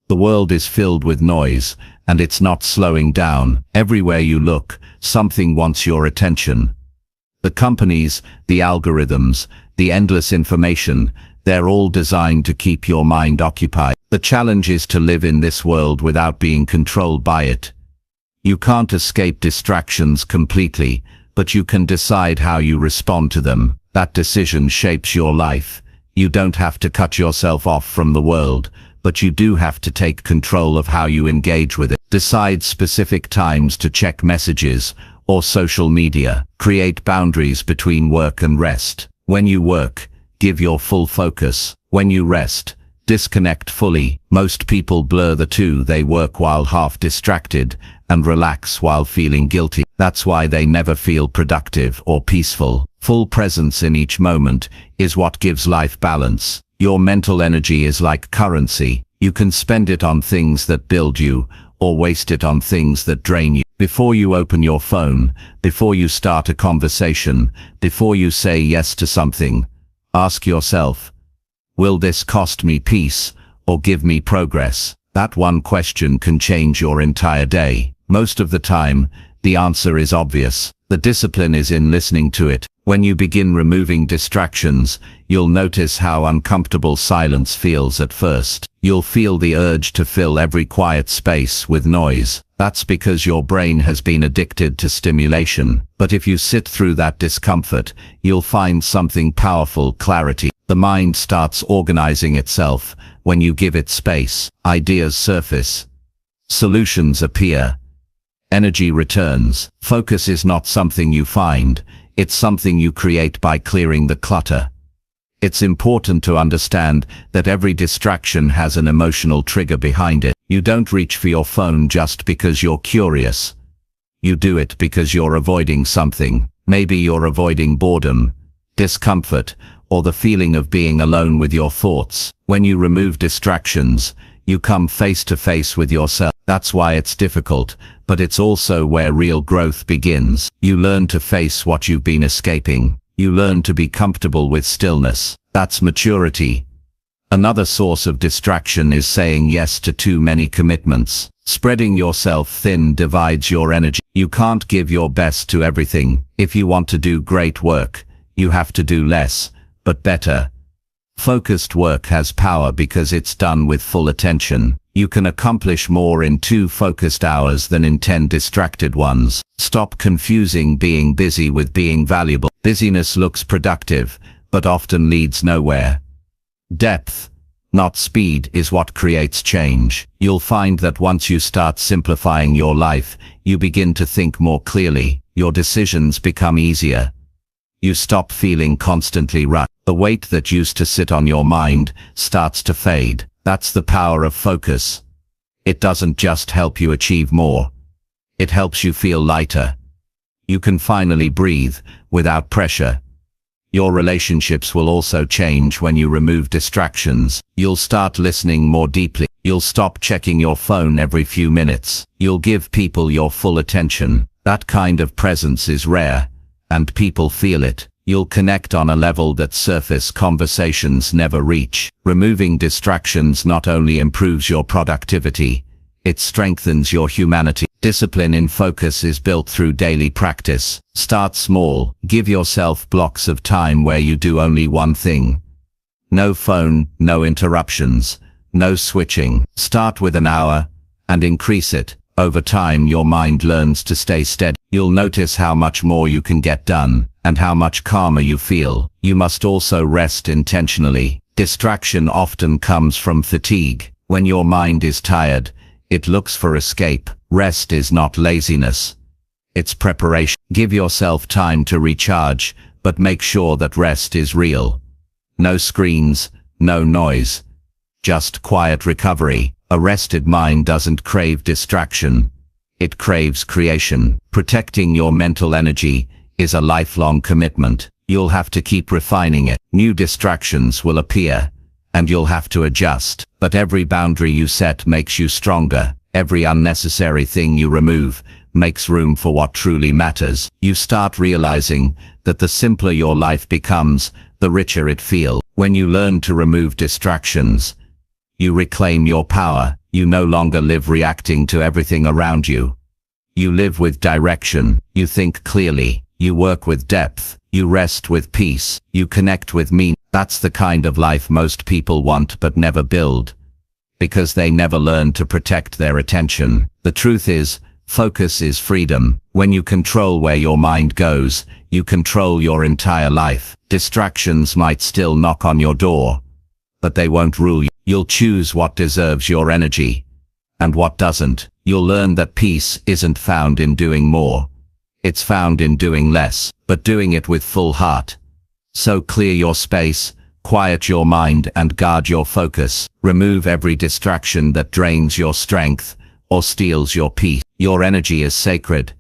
The world is filled with noise, and it's not slowing down. Everywhere you look, something wants your attention. The companies, the algorithms, the endless information, they're all designed to keep your mind occupied. The challenge is to live in this world without being controlled by it. You can't escape distractions completely, but you can decide how you respond to them. That decision shapes your life. You don't have to cut yourself off from the world, but you do have to take control of how you engage with it. Decide specific times to check messages or social media. Create boundaries between work and rest. When you work, give your full focus. When you rest, disconnect fully. Most people blur the two. They work while half distracted and relax while feeling guilty. That's why they never feel productive or peaceful. Full presence in each moment is what gives life balance. Your mental energy is like currency. You can spend it on things that build you, or waste it on things that drain you. Before you open your phone, before you start a conversation, before you say yes to something, ask yourself, will this cost me peace, or give me progress? That one question can change your entire day. Most of the time, the answer is obvious. The discipline is in listening to it. When you begin removing distractions, you'll notice how uncomfortable silence feels at first. You'll feel the urge to fill every quiet space with noise. That's because your brain has been addicted to stimulation. But if you sit through that discomfort, you'll find something powerful: clarity. The mind starts organizing itself when you give it space. Ideas surface. Solutions appear. Energy returns. Focus is not something you find, it's something you create by clearing the clutter. It's important to understand that every distraction has an emotional trigger behind it. You don't reach for your phone just because you're curious. You do it because you're avoiding something. Maybe you're avoiding boredom, discomfort, or the feeling of being alone with your thoughts. When you remove distractions, you come face to face with yourself. That's why it's difficult, but it's also where real growth begins. You learn to face what you've been escaping. You learn to be comfortable with stillness. That's maturity. Another source of distraction is saying yes to too many commitments. Spreading yourself thin divides your energy. You can't give your best to everything. If you want to do great work, you have to do less, but better. Focused work has power because it's done with full attention. You can accomplish more in 2 focused hours than in 10 distracted ones. Stop confusing being busy with being valuable. Busyness looks productive, but often leads nowhere. Depth, not speed, is what creates change. You'll find that once you start simplifying your life, you begin to think more clearly. Your decisions become easier. You stop feeling constantly rushed. The weight that used to sit on your mind starts to fade. That's the power of focus. It doesn't just help you achieve more. It helps you feel lighter. You can finally breathe without pressure. Your relationships will also change when you remove distractions. You'll start listening more deeply. You'll stop checking your phone every few minutes. You'll give people your full attention. That kind of presence is rare, and people feel it. You'll connect on a level that surface conversations never reach. Removing distractions not only improves your productivity, it strengthens your humanity. Discipline in focus is built through daily practice. Start small. Give yourself blocks of time where you do only one thing. No phone, no interruptions, no switching. Start with an hour and increase it. Over time, your mind learns to stay steady. You'll notice how much more you can get done and how much calmer you feel. You must also rest intentionally. Distraction often comes from fatigue. When your mind is tired, it looks for escape. Rest is not laziness. It's preparation. Give yourself time to recharge, but make sure that rest is real. No screens, no noise. Just quiet recovery. A rested mind doesn't crave distraction. It craves creation. Protecting your mental energy is a lifelong commitment. You'll have to keep refining it. New distractions will appear, and you'll have to adjust. But every boundary you set makes you stronger. Every unnecessary thing you remove makes room for what truly matters. You start realizing that the simpler your life becomes, the richer it feels. When you learn to remove distractions, you reclaim your power. You no longer live reacting to everything around you. You live with direction. You think clearly. You work with depth. You rest with peace. You connect with meaning. That's the kind of life most people want but never build, because they never learn to protect their attention. The truth is, focus is freedom. When you control where your mind goes, you control your entire life. Distractions might still knock on your door, but they won't rule you. You'll choose what deserves your energy and what doesn't. You'll learn that peace isn't found in doing more. It's found in doing less, but doing it with full heart. So clear your space, quiet your mind, and guard your focus. Remove every distraction that drains your strength or steals your peace. Your energy is sacred.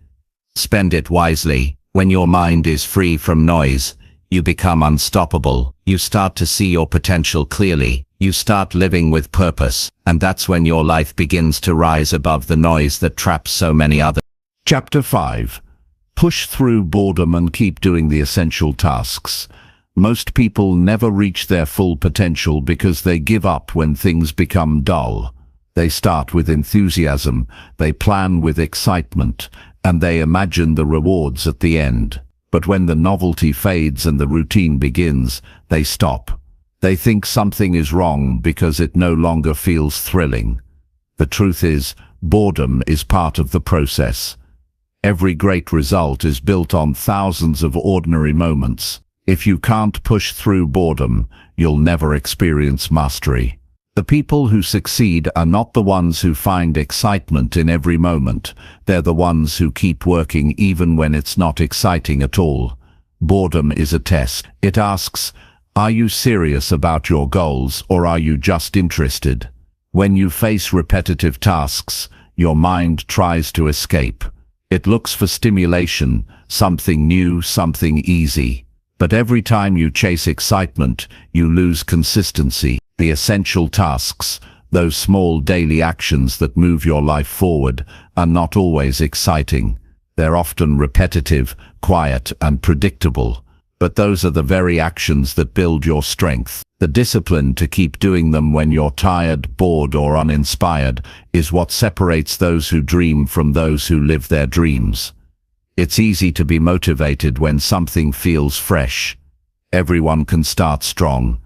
Spend it wisely. When your mind is free from noise, you become unstoppable. You start to see your potential clearly. You start living with purpose, and that's when your life begins to rise above the noise that traps so many others. Chapter 5. Push through boredom and keep doing the essential tasks. Most people never reach their full potential because they give up when things become dull. They start with enthusiasm, they plan with excitement, and they imagine the rewards at the end. But when the novelty fades and the routine begins, they stop. They think something is wrong because it no longer feels thrilling. The truth is, boredom is part of the process. Every great result is built on thousands of ordinary moments. If you can't push through boredom, you'll never experience mastery. The people who succeed are not the ones who find excitement in every moment. They're the ones who keep working even when it's not exciting at all. Boredom is a test. It asks, are you serious about your goals, or are you just interested? When you face repetitive tasks, your mind tries to escape. It looks for stimulation, something new, something easy. But every time you chase excitement, you lose consistency. The essential tasks, those small daily actions that move your life forward, are not always exciting. They're often repetitive, quiet, and predictable. But those are the very actions that build your strength. The discipline to keep doing them when you're tired, bored, or uninspired is what separates those who dream from those who live their dreams. It's easy to be motivated when something feels fresh. Everyone can start strong,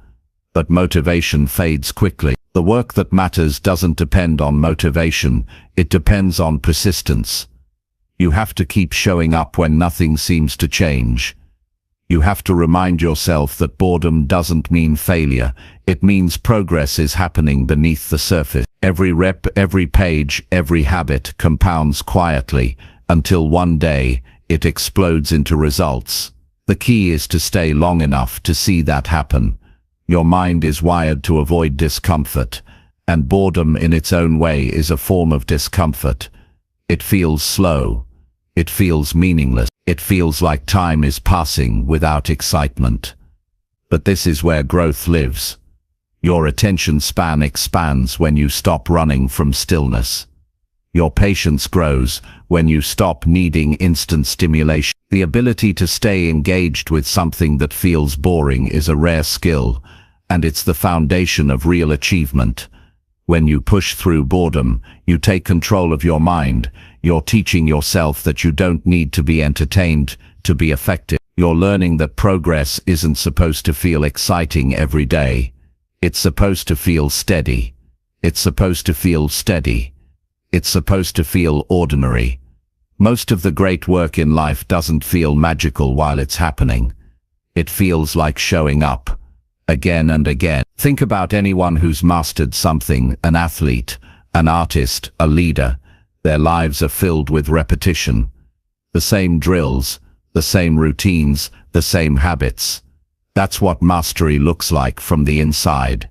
but motivation fades quickly. The work that matters doesn't depend on motivation, it depends on persistence. You have to keep showing up when nothing seems to change. You have to remind yourself that boredom doesn't mean failure, it means progress is happening beneath the surface. Every rep, every page, every habit compounds quietly, until one day, it explodes into results. The key is to stay long enough to see that happen. Your mind is wired to avoid discomfort, and boredom in its own way is a form of discomfort. It feels slow. It feels meaningless. It feels like time is passing without excitement. But this is where growth lives. Your attention span expands when you stop running from stillness. Your patience grows when you stop needing instant stimulation. The ability to stay engaged with something that feels boring is a rare skill, and it's the foundation of real achievement. When you push through boredom, you take control of your mind. You're teaching yourself that you don't need to be entertained to be effective. You're learning that progress isn't supposed to feel exciting every day. It's supposed to feel steady. It's supposed to feel steady. It's supposed to feel ordinary. Most of the great work in life doesn't feel magical while it's happening. It feels like showing up, again and again. Think about anyone who's mastered something, an athlete, an artist, a leader. Their lives are filled with repetition. The same drills, the same routines, the same habits. That's what mastery looks like from the inside.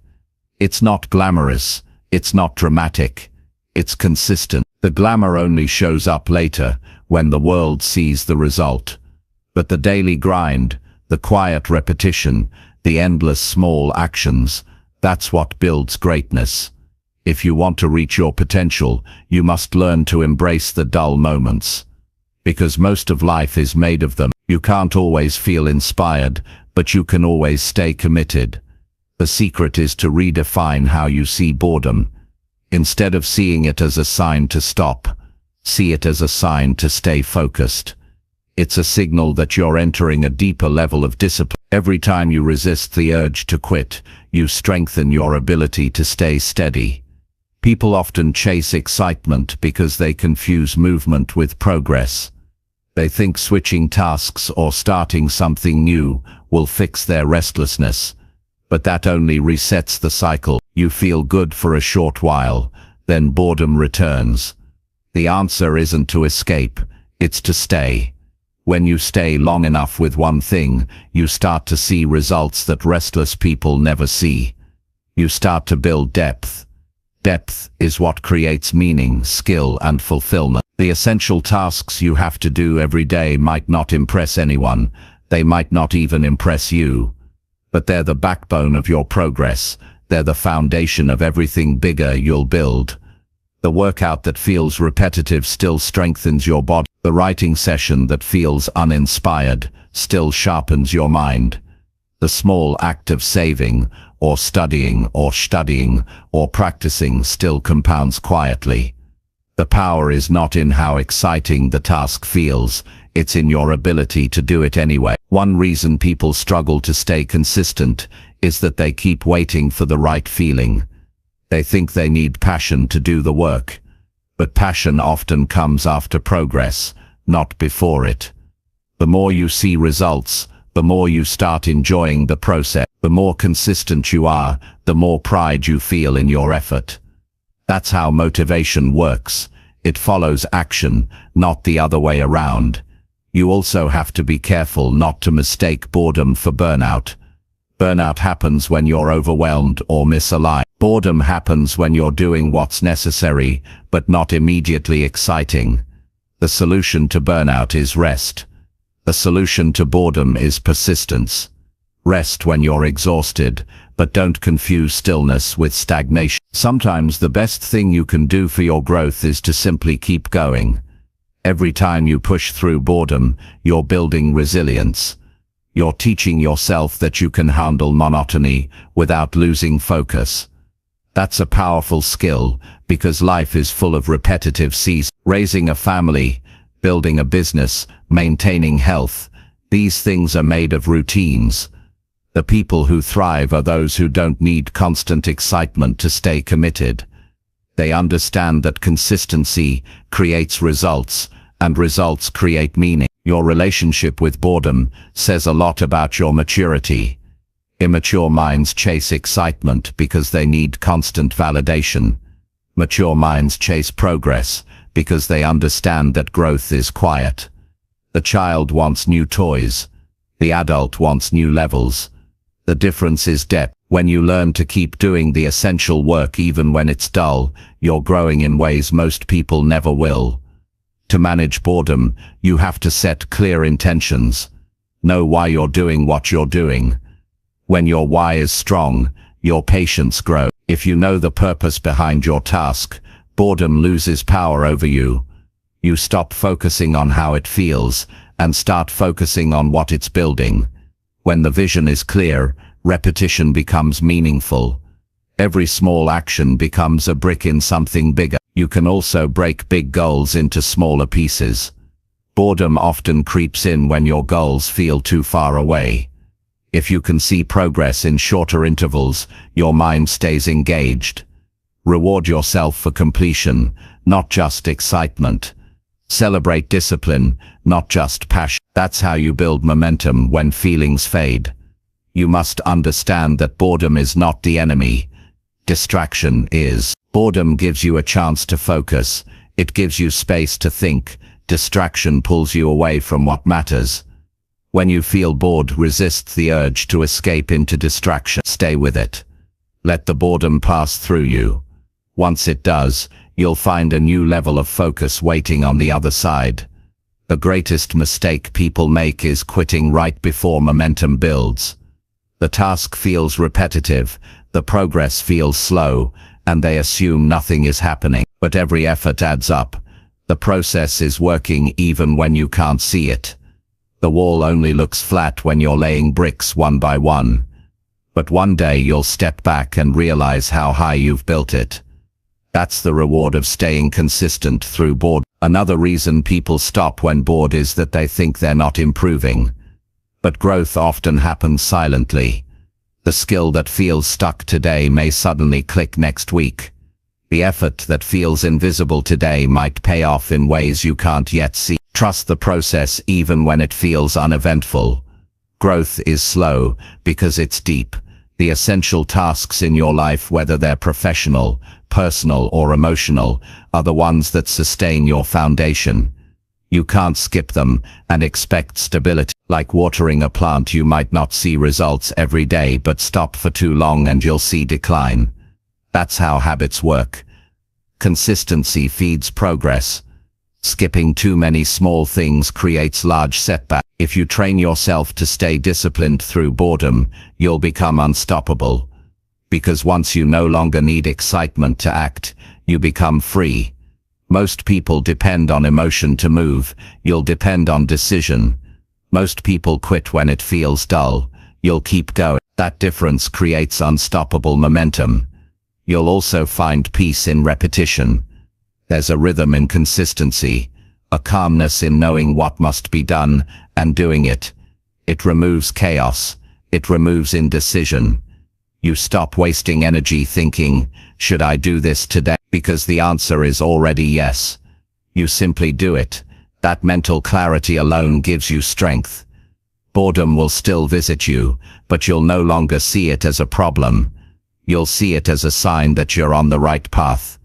It's not glamorous, it's not dramatic, it's consistent. The glamour only shows up later, when the world sees the result. But the daily grind, the quiet repetition, the endless small actions, that's what builds greatness. If you want to reach your potential, you must learn to embrace the dull moments. Because most of life is made of them. You can't always feel inspired, but you can always stay committed. The secret is to redefine how you see boredom. Instead of seeing it as a sign to stop, see it as a sign to stay focused. It's a signal that you're entering a deeper level of discipline. Every time you resist the urge to quit, you strengthen your ability to stay steady. People often chase excitement because they confuse movement with progress. They think switching tasks or starting something new will fix their restlessness. But that only resets the cycle. You feel good for a short while, then boredom returns. The answer isn't to escape, it's to stay. When you stay long enough with one thing, you start to see results that restless people never see. You start to build depth. Depth is what creates meaning, skill, and fulfillment. The essential tasks you have to do every day might not impress anyone. They might not even impress you. But they're the backbone of your progress. They're the foundation of everything bigger you'll build. The workout that feels repetitive still strengthens your body. The writing session that feels uninspired still sharpens your mind. The small act of saving, or studying, or practicing still compounds quietly. The power is not in how exciting the task feels, it's in your ability to do it anyway. One reason people struggle to stay consistent is that they keep waiting for the right feeling. They think they need passion to do the work. But passion often comes after progress, not before it. The more you see results, the more you start enjoying the process. The more consistent you are, the more pride you feel in your effort. That's how motivation works. It follows action, not the other way around. You also have to be careful not to mistake boredom for burnout. Burnout happens when you're overwhelmed or misaligned. Boredom happens when you're doing what's necessary, but not immediately exciting. The solution to burnout is rest. The solution to boredom is persistence. Rest when you're exhausted, but don't confuse stillness with stagnation. Sometimes the best thing you can do for your growth is to simply keep going. Every time you push through boredom, you're building resilience. You're teaching yourself that you can handle monotony without losing focus. That's a powerful skill, because life is full of repetitive seasons. Raising a family, building a business, maintaining health, these things are made of routines. The people who thrive are those who don't need constant excitement to stay committed. They understand that consistency creates results, and results create meaning. Your relationship with boredom says a lot about your maturity. Immature minds chase excitement because they need constant validation. Mature minds chase progress because they understand that growth is quiet. The child wants new toys. The adult wants new levels. The difference is depth. When you learn to keep doing the essential work even when it's dull, you're growing in ways most people never will. To manage boredom, you have to set clear intentions. Know why you're doing what you're doing. When your why is strong, your patience grows. If you know the purpose behind your task, boredom loses power over you. You stop focusing on how it feels and start focusing on what it's building. When the vision is clear, repetition becomes meaningful. Every small action becomes a brick in something bigger. You can also break big goals into smaller pieces. Boredom often creeps in when your goals feel too far away. If you can see progress in shorter intervals, your mind stays engaged. Reward yourself for completion, not just excitement. Celebrate discipline, not just passion. That's how you build momentum when feelings fade. You must understand that boredom is not the enemy. Distraction is. Boredom gives you a chance to focus. It gives you space to think. Distraction pulls you away from what matters. When you feel bored, resist the urge to escape into distraction. Stay with it. Let the boredom pass through you. Once it does, you'll find a new level of focus waiting on the other side. The greatest mistake people make is quitting right before momentum builds. The task feels repetitive, the progress feels slow, and they assume nothing is happening. But every effort adds up. The process is working even when you can't see it. The wall only looks flat when you're laying bricks one by one. But one day you'll step back and realize how high you've built it. That's the reward of staying consistent through boredom. Another reason people stop when bored is that they think they're not improving. But growth often happens silently. The skill that feels stuck today may suddenly click next week. The effort that feels invisible today might pay off in ways you can't yet see. Trust the process even when it feels uneventful. Growth is slow because it's deep. The essential tasks in your life, whether they're professional, personal, or emotional, are the ones that sustain your foundation. You can't skip them and expect stability. Like watering a plant, you might not see results every day, but stop for too long and you'll see decline. That's how habits work. Consistency feeds progress. Skipping too many small things creates large setbacks. If you train yourself to stay disciplined through boredom, you'll become unstoppable. Because once you no longer need excitement to act, you become free. Most people depend on emotion to move. You'll depend on decision. Most people quit when it feels dull. You'll keep going. That difference creates unstoppable momentum. You'll also find peace in repetition. There's a rhythm in consistency, a calmness in knowing what must be done and doing it. It removes chaos. It removes indecision. You stop wasting energy thinking, should I do this today? Because the answer is already yes. You simply do it. That mental clarity alone gives you strength. Boredom will still visit you, but you'll no longer see it as a problem. You'll see it as a sign that you're on the right path.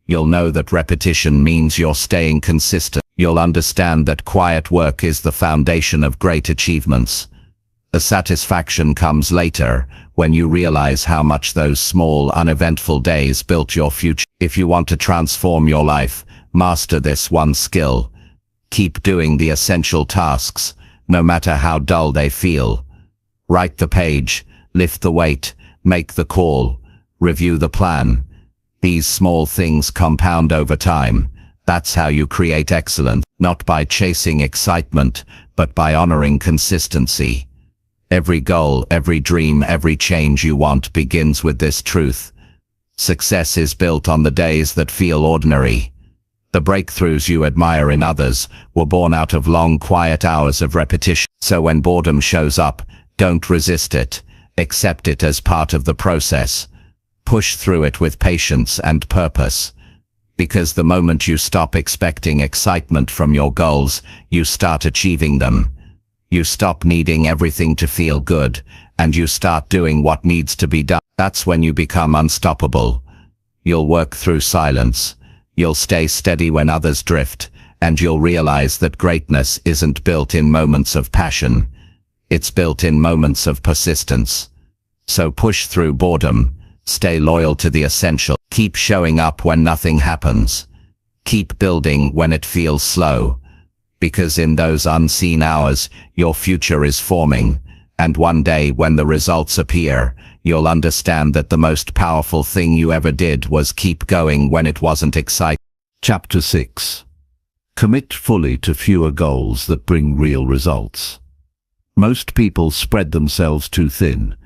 You'll know that repetition means you're staying consistent. You'll understand that quiet work is the foundation of great achievements. The satisfaction comes later, when you realize how much those small, uneventful days built your future. If you want to transform your life, master this one skill. Keep doing the essential tasks, no matter how dull they feel. Write the page, lift the weight, make the call, review the plan. These small things compound over time. That's how you create excellence, not by chasing excitement, but by honoring consistency. Every goal, every dream, every change you want begins with this truth. Success is built on the days that feel ordinary. The breakthroughs you admire in others were born out of long, quiet hours of repetition. So when boredom shows up, don't resist it. Accept it as part of the process. Push through it with patience and purpose. Because the moment you stop expecting excitement from your goals, you start achieving them. You stop needing everything to feel good, and you start doing what needs to be done. That's when you become unstoppable. You'll work through silence. You'll stay steady when others drift, and you'll realize that greatness isn't built in moments of passion. It's built in moments of persistence. So push through boredom. Stay loyal to the essential. Keep showing up when nothing happens. Keep building when it feels slow. Because in those unseen hours, your future is forming. And one day when the results appear, you'll understand that the most powerful thing you ever did was keep going when it wasn't exciting. Chapter 6. Commit fully to fewer goals that bring real results. Most people spread themselves too thin.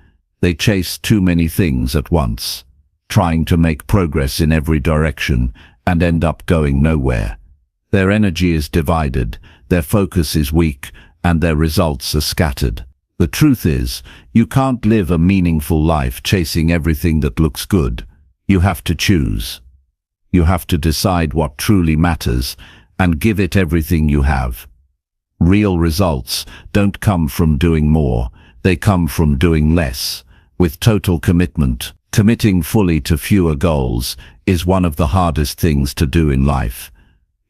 They chase too many things at once, trying to make progress in every direction and end up going nowhere. Their energy is divided, their focus is weak, and their results are scattered. The truth is, you can't live a meaningful life chasing everything that looks good. You have to choose. You have to decide what truly matters and give it everything you have. Real results don't come from doing more, they come from doing less, with total commitment. Committing fully to fewer goals is one of the hardest things to do in life,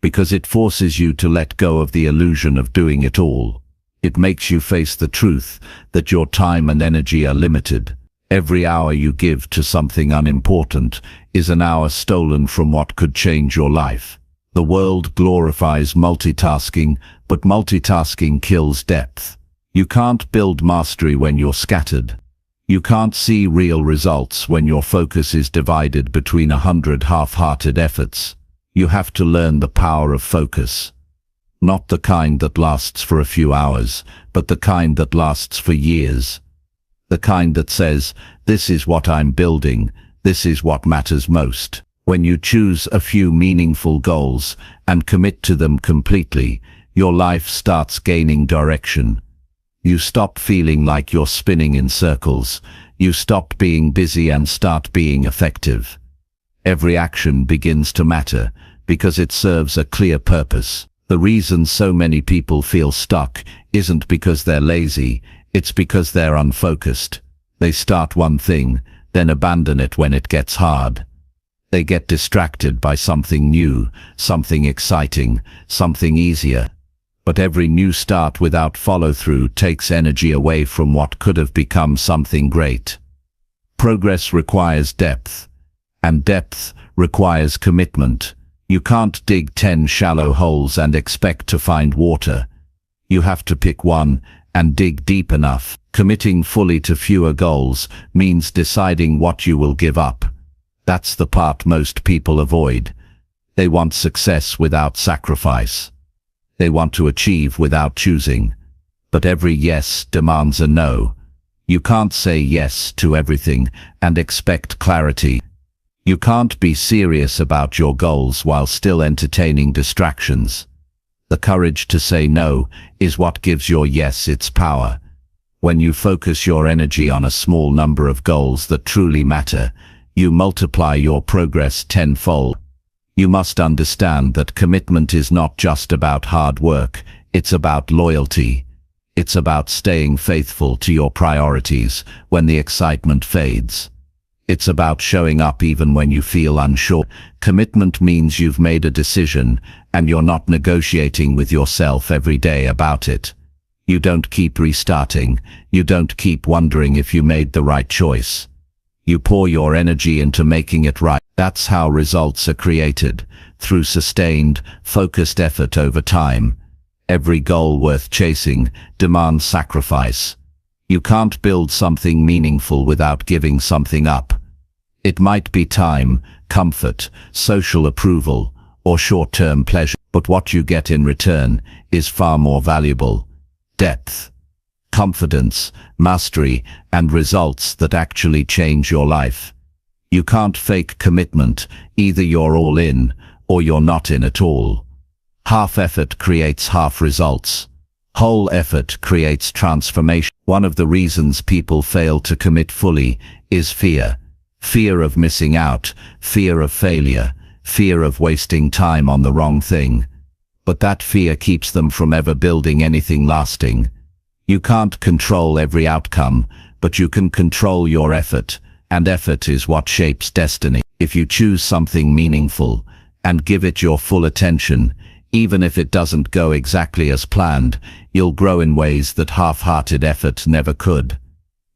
because it forces you to let go of the illusion of doing it all. It makes you face the truth that your time and energy are limited. Every hour you give to something unimportant is an hour stolen from what could change your life. The world glorifies multitasking, but multitasking kills depth. You can't build mastery when you're scattered. You can't see real results when your focus is divided between 100 half-hearted efforts. You have to learn the power of focus. Not the kind that lasts for a few hours, but the kind that lasts for years. The kind that says, this is what I'm building, this is what matters most. When you choose a few meaningful goals and commit to them completely, your life starts gaining direction. You stop feeling like you're spinning in circles. You stop being busy and start being effective. Every action begins to matter because it serves a clear purpose. The reason so many people feel stuck isn't because they're lazy, it's because they're unfocused. They start one thing, then abandon it when it gets hard. They get distracted by something new, something exciting, something easier. But every new start without follow-through takes energy away from what could have become something great. Progress requires depth, and depth requires commitment. You can't dig 10 shallow holes and expect to find water. You have to pick one and dig deep enough. Committing fully to fewer goals means deciding what you will give up. That's the part most people avoid. They want success without sacrifice. They want to achieve without choosing. But every yes demands a no. You can't say yes to everything and expect clarity. You can't be serious about your goals while still entertaining distractions. The courage to say no is what gives your yes its power. When you focus your energy on a small number of goals that truly matter, you multiply your progress tenfold. You must understand that commitment is not just about hard work, it's about loyalty. It's about staying faithful to your priorities when the excitement fades. It's about showing up even when you feel unsure. Commitment means you've made a decision and you're not negotiating with yourself every day about it. You don't keep restarting. You don't keep wondering if you made the right choice. You pour your energy into making it right. That's how results are created, through sustained, focused effort over time. Every goal worth chasing demands sacrifice. You can't build something meaningful without giving something up. It might be time, comfort, social approval, or short-term pleasure, but what you get in return is far more valuable. Depth. confidence, mastery, and results that actually change your life. You can't fake commitment. Either you're all in, or you're not in at all. Half effort creates half results. Whole effort creates transformation. One of the reasons people fail to commit fully is fear. Fear of missing out, fear of failure, fear of wasting time on the wrong thing. But that fear keeps them from ever building anything lasting. You can't control every outcome, but you can control your effort, and effort is what shapes destiny. If you choose something meaningful and give it your full attention, even if it doesn't go exactly as planned, you'll grow in ways that half-hearted effort never could.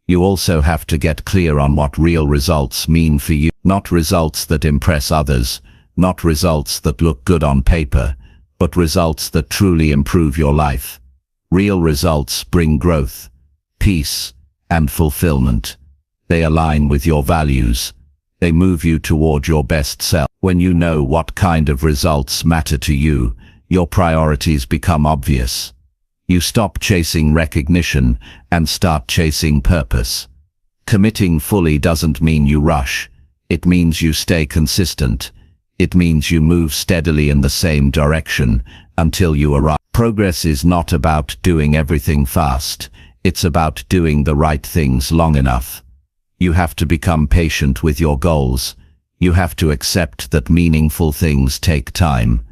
You also have to get clear on what real results mean for you. Not results that impress others, not results that look good on paper, but results that truly improve your life. Real results bring growth, peace, and fulfillment. They align with your values. They move you toward your best self. When you know what kind of results matter to you, your priorities become obvious. You stop chasing recognition and start chasing purpose. Committing fully doesn't mean you rush. It means you stay consistent. It means you move steadily in the same direction until you arrive. Progress is not about doing everything fast. It's about doing the right things long enough. You have to become patient with your goals. You have to accept that meaningful things take time.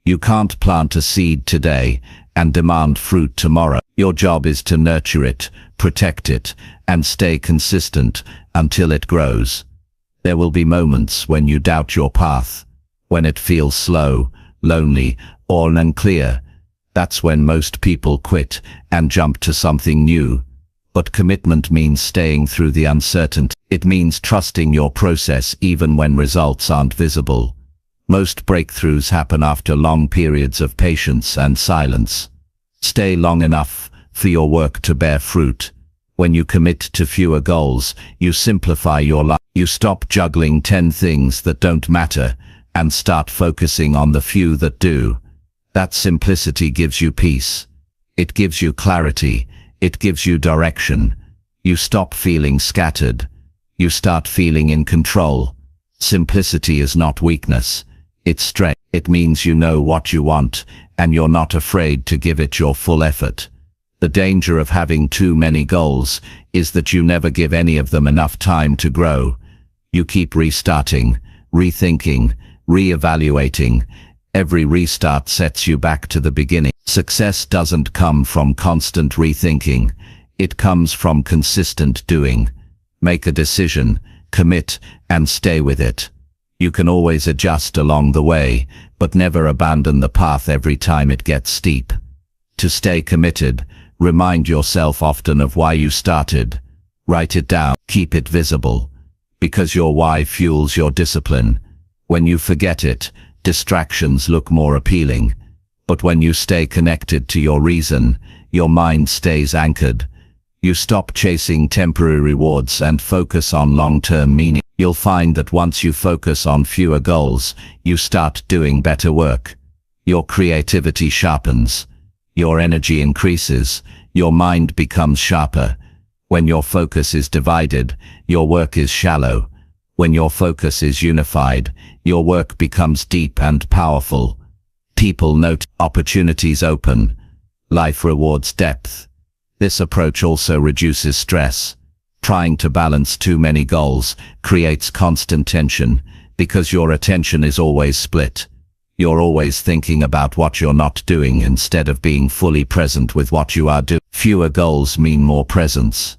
You can't plant a seed today and demand fruit tomorrow. Your job is to nurture it, protect it, and stay consistent until it grows. There will be moments when you doubt your path, when it feels slow, lonely, or unclear. That's when most people quit and jump to something new. But commitment means staying through the uncertainty. It means trusting your process even when results aren't visible. Most breakthroughs happen after long periods of patience and silence. Stay long enough for your work to bear fruit. When you commit to fewer goals, you simplify your life. You stop juggling 10 things that don't matter and start focusing on the few that do. That simplicity gives you peace. It gives you clarity. It gives you direction. You stop feeling scattered. You start feeling in control. Simplicity is not weakness. It's strength. It means you know what you want, and you're not afraid to give it your full effort. The danger of having too many goals is that you never give any of them enough time to grow. You keep restarting, rethinking, re-evaluating. Every restart sets you back to the beginning. Success doesn't come from constant rethinking. It comes from consistent doing. Make a decision, commit, and stay with it. You can always adjust along the way, but never abandon the path every time it gets steep. To stay committed, remind yourself often of why you started. Write it down, keep it visible, because your why fuels your discipline. When you forget it, distractions look more appealing. But when you stay connected to your reason, your mind stays anchored. You stop chasing temporary rewards and focus on long-term meaning. You'll find that once you focus on fewer goals, you start doing better work. Your creativity sharpens. Your energy increases. Your mind becomes sharper. When your focus is divided, your work is shallow. When your focus is unified, your work becomes deep and powerful. People note, opportunities open. Life rewards depth. This approach also reduces stress. Trying to balance too many goals creates constant tension because your attention is always split. You're always thinking about what you're not doing instead of being fully present with what you are doing. Fewer goals mean more presence.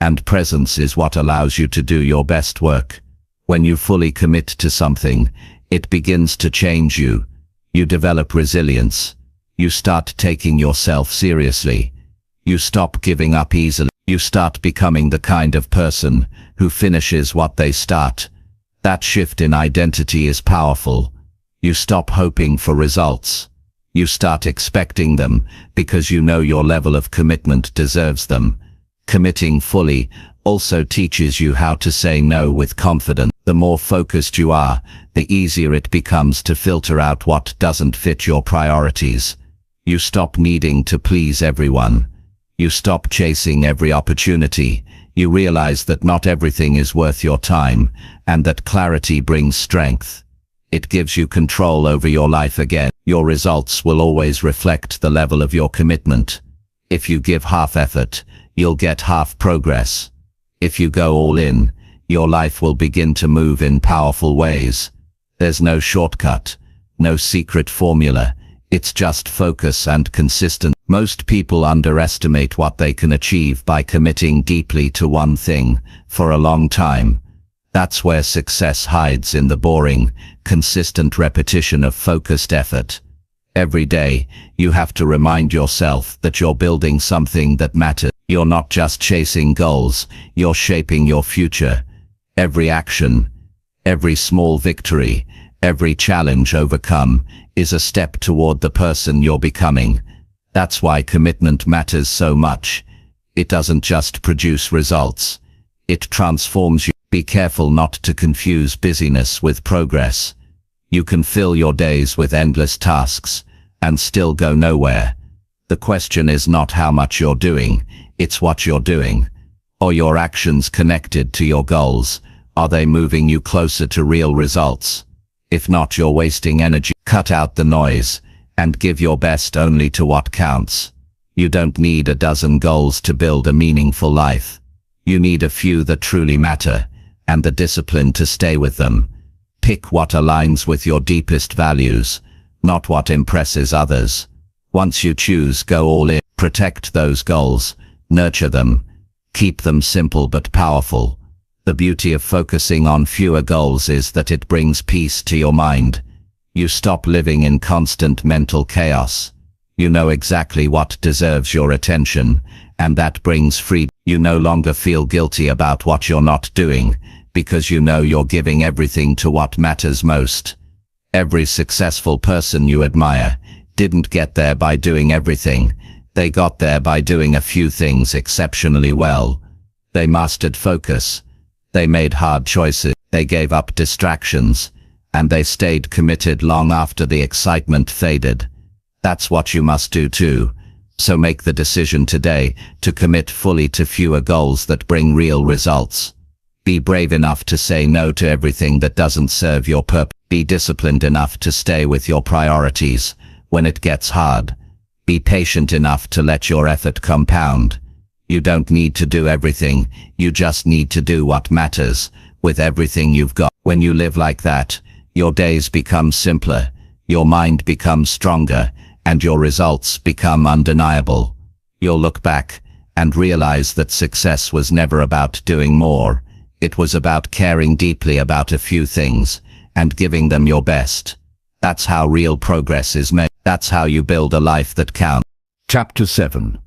And presence is what allows you to do your best work. When you fully commit to something, it begins to change you. You develop resilience. You start taking yourself seriously. You stop giving up easily. You start becoming the kind of person who finishes what they start. That shift in identity is powerful. You stop hoping for results. You start expecting them because you know your level of commitment deserves them. Committing fully also teaches you how to say no with confidence. The more focused you are, the easier it becomes to filter out what doesn't fit your priorities. You stop needing to please everyone. You stop chasing every opportunity. You realize that not everything is worth your time, and that clarity brings strength. It gives you control over your life again. Your results will always reflect the level of your commitment. If you give half effort, you'll get half progress. If you go all in, your life will begin to move in powerful ways. There's no shortcut, no secret formula. It's just focus and consistency. Most people underestimate what they can achieve by committing deeply to one thing for a long time. That's where success hides, in the boring, consistent repetition of focused effort. Every day, you have to remind yourself that you're building something that matters. You're not just chasing goals, you're shaping your future. Every action, every small victory, every challenge overcome is a step toward the person you're becoming. That's why commitment matters so much. It doesn't just produce results. It transforms you. Be careful not to confuse busyness with progress. You can fill your days with endless tasks and still go nowhere. The question is not how much you're doing, it's what you're doing. Are your actions connected to your goals? Are they moving you closer to real results? If not, you're wasting energy. Cut out the noise and give your best only to what counts. You don't need a dozen goals to build a meaningful life. You need a few that truly matter, and the discipline to stay with them. Pick what aligns with your deepest values, not what impresses others. Once you choose, go all in. Protect those goals, nurture them, keep them simple but powerful. The beauty of focusing on fewer goals is that it brings peace to your mind. You stop living in constant mental chaos. You know exactly what deserves your attention, and that brings freedom. You no longer feel guilty about what you're not doing, because you know you're giving everything to what matters most. Every successful person you admire didn't get there by doing everything. They got there by doing a few things exceptionally well. They mastered focus. They made hard choices. They gave up distractions. And they stayed committed long after the excitement faded. That's what you must do too. So make the decision today to commit fully to fewer goals that bring real results. Be brave enough to say no to everything that doesn't serve your purpose. Be disciplined enough to stay with your priorities when it gets hard. Be patient enough to let your effort compound. You don't need to do everything, you just need to do what matters, with everything you've got. When you live like that, your days become simpler, your mind becomes stronger, and your results become undeniable. You'll look back and realize that success was never about doing more. It was about caring deeply about a few things and giving them your best. That's how real progress is made. That's how you build a life that counts. Chapter 7.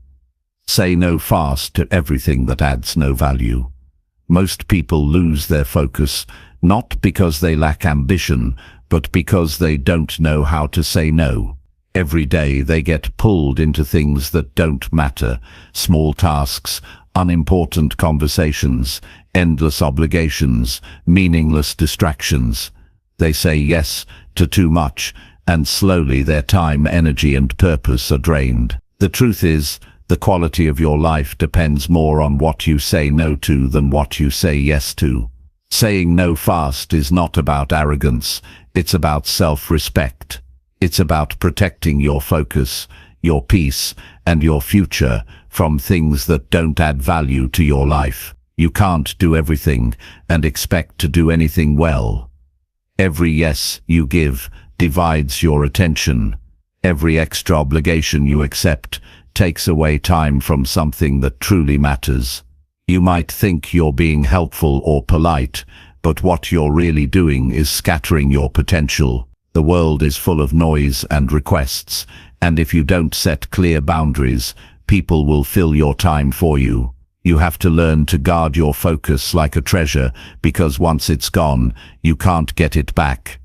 Say no fast to everything that adds no value. Most people lose their focus, not because they lack ambition, but because they don't know how to say no. Every day they get pulled into things that don't matter, small tasks, unimportant conversations, endless obligations, meaningless distractions. They say yes to too much, and slowly their time, energy, and purpose are drained. The truth is, the quality of your life depends more on what you say no to than what you say yes to. Saying no fast is not about arrogance, it's about self-respect. It's about protecting your focus, your peace, and your future from things that don't add value to your life. You can't do everything and expect to do anything well. Every yes you give divides your attention. Every extra obligation you accept takes away time from something that truly matters. You might think you're being helpful or polite, but what you're really doing is scattering your potential. The world is full of noise and requests, and if you don't set clear boundaries, people will fill your time for you. You have to learn to guard your focus like a treasure, because once it's gone, you can't get it back.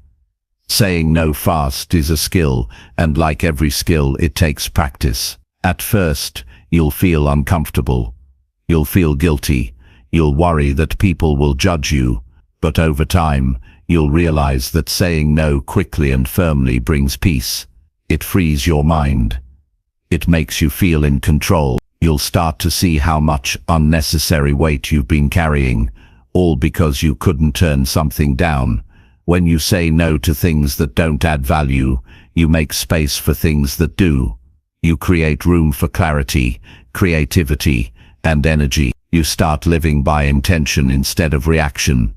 Saying no fast is a skill, and like every skill, it takes practice. At first, you'll feel uncomfortable. You'll feel guilty. You'll worry that people will judge you. But over time, you'll realize that saying no quickly and firmly brings peace. It frees your mind. It makes you feel in control. You'll start to see how much unnecessary weight you've been carrying, all because you couldn't turn something down. When you say no to things that don't add value, you make space for things that do. You create room for clarity, creativity, and energy. You start living by intention instead of reaction.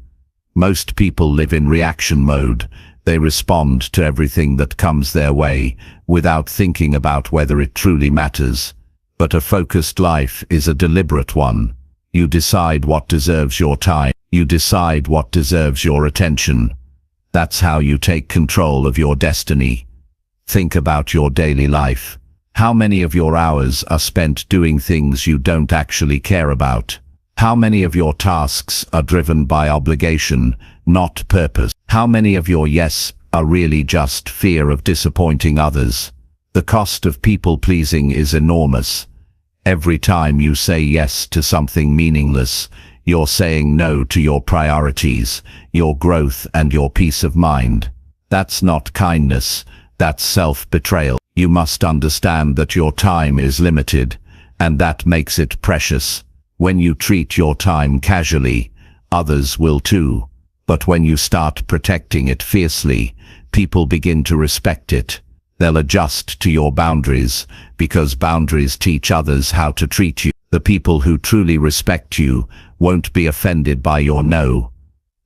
Most people live in reaction mode. They respond to everything that comes their way, without thinking about whether it truly matters. But a focused life is a deliberate one. You decide what deserves your time. You decide what deserves your attention. That's how you take control of your destiny. Think about your daily life. How many of your hours are spent doing things you don't actually care about? How many of your tasks are driven by obligation, not purpose? How many of your yes are really just fear of disappointing others? The cost of people-pleasing is enormous. Every time you say yes to something meaningless, you're saying no to your priorities, your growth, and your peace of mind. That's not kindness, that's self-betrayal. You must understand that your time is limited, and that makes it precious. When you treat your time casually, others will too. But when you start protecting it fiercely, people begin to respect it. They'll adjust to your boundaries, because boundaries teach others how to treat you. The people who truly respect you won't be offended by your no.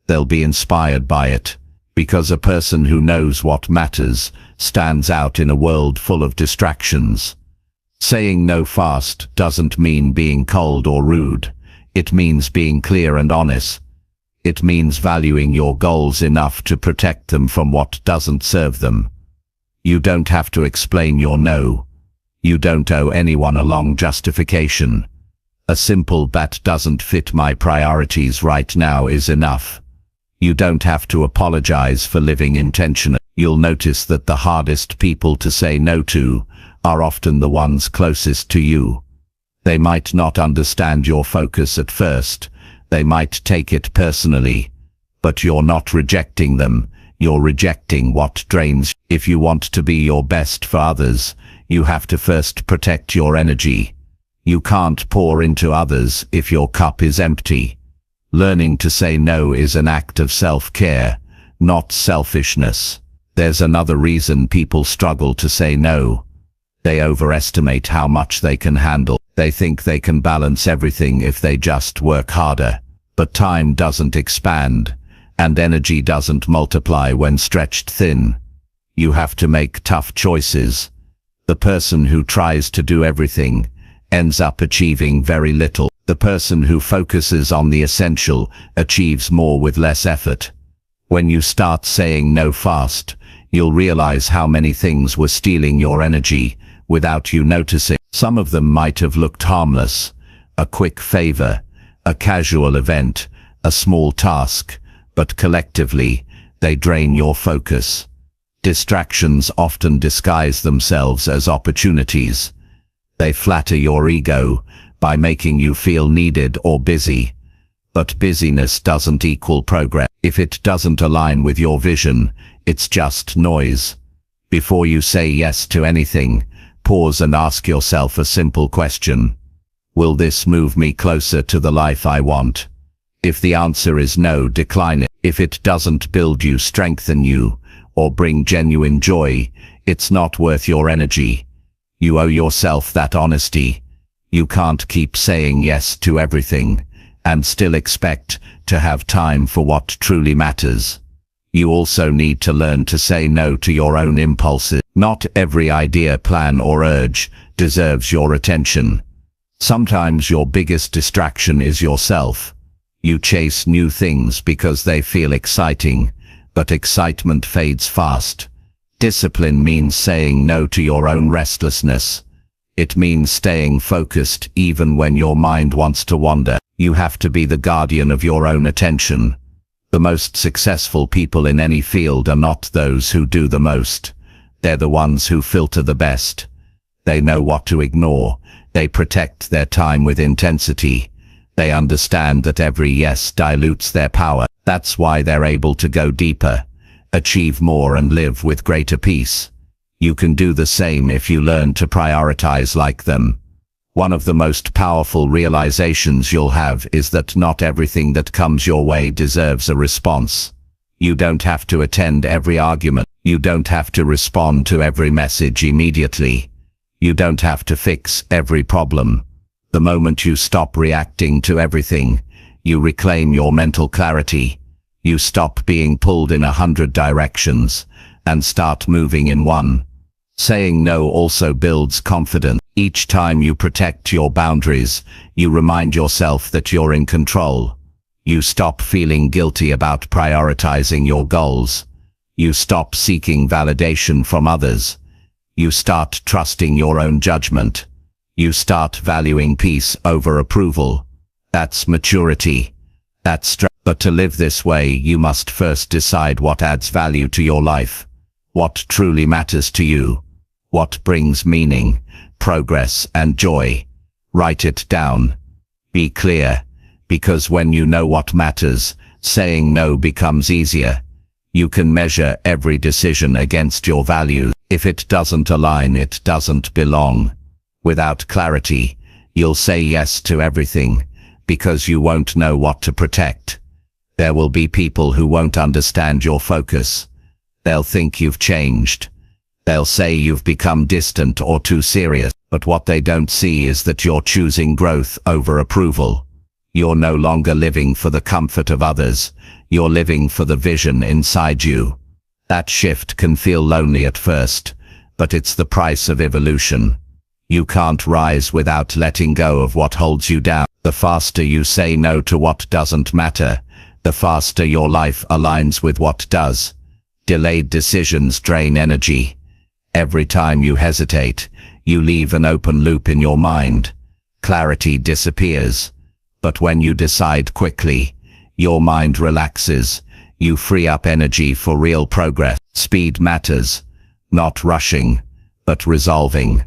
They'll be inspired by it, because a person who knows what matters stands out in a world full of distractions. Saying no fast doesn't mean being cold or rude. It means being clear and honest. It means valuing your goals enough to protect them from what doesn't serve them. You don't have to explain your no. You don't owe anyone a long justification. A simple "that doesn't fit my priorities right now" is enough. You don't have to apologize for living intentionally. You'll notice that the hardest people to say no to are often the ones closest to you. They might not understand your focus at first. They might take it personally. But you're not rejecting them. You're rejecting what drains. If you want to be your best for others, you have to first protect your energy. You can't pour into others if your cup is empty. Learning to say no is an act of self-care, not selfishness. There's another reason people struggle to say no. They overestimate how much they can handle. They think they can balance everything if they just work harder. But time doesn't expand, and energy doesn't multiply when stretched thin. You have to make tough choices. The person who tries to do everything ends up achieving very little. The person who focuses on the essential achieves more with less effort. When you start saying no fast, you'll realize how many things were stealing your energy without you noticing. Some of them might have looked harmless: a quick favor, a casual event, a small task, but collectively, they drain your focus. Distractions often disguise themselves as opportunities. They flatter your ego by making you feel needed or busy. But busyness doesn't equal progress. If it doesn't align with your vision, it's just noise. Before you say yes to anything, pause and ask yourself a simple question. Will this move me closer to the life I want? If the answer is no, decline it. If it doesn't build you, strengthen you, or bring genuine joy, it's not worth your energy. You owe yourself that honesty. You can't keep saying yes to everything and still expect to have time for what truly matters. You also need to learn to say no to your own impulses. Not every idea, plan, or urge deserves your attention. Sometimes your biggest distraction is yourself. You chase new things because they feel exciting, but excitement fades fast. Discipline means saying no to your own restlessness. It means staying focused even when your mind wants to wander. You have to be the guardian of your own attention. The most successful people in any field are not those who do the most. They're the ones who filter the best. They know what to ignore. They protect their time with intensity. They understand that every yes dilutes their power. That's why they're able to go deeper, achieve more, and live with greater peace. You can do the same if you learn to prioritize like them. One of the most powerful realizations you'll have is that not everything that comes your way deserves a response. You don't have to attend every argument. You don't have to respond to every message immediately. You don't have to fix every problem. The moment you stop reacting to everything, you reclaim your mental clarity. You stop being pulled in 100 directions and start moving in one. Saying no also builds confidence. Each time you protect your boundaries, you remind yourself that you're in control. You stop feeling guilty about prioritizing your goals. You stop seeking validation from others. You start trusting your own judgment. You start valuing peace over approval. That's maturity. That's strength. But to live this way, you must first decide what adds value to your life. What truly matters to you. What brings meaning, progress, and joy. Write it down. Be clear, because when you know what matters, saying no becomes easier. You can measure every decision against your values. If it doesn't align, it doesn't belong. Without clarity, you'll say yes to everything, because you won't know what to protect. There will be people who won't understand your focus. They'll think you've changed. They'll say you've become distant or too serious. But what they don't see is that you're choosing growth over approval. You're no longer living for the comfort of others. You're living for the vision inside you. That shift can feel lonely at first, but it's the price of evolution. You can't rise without letting go of what holds you down. The faster you say no to what doesn't matter, the faster your life aligns with what does. Delayed decisions drain energy. Every time you hesitate, you leave an open loop in your mind. Clarity disappears. But when you decide quickly, your mind relaxes. You free up energy for real progress. Speed matters. Not rushing, but resolving.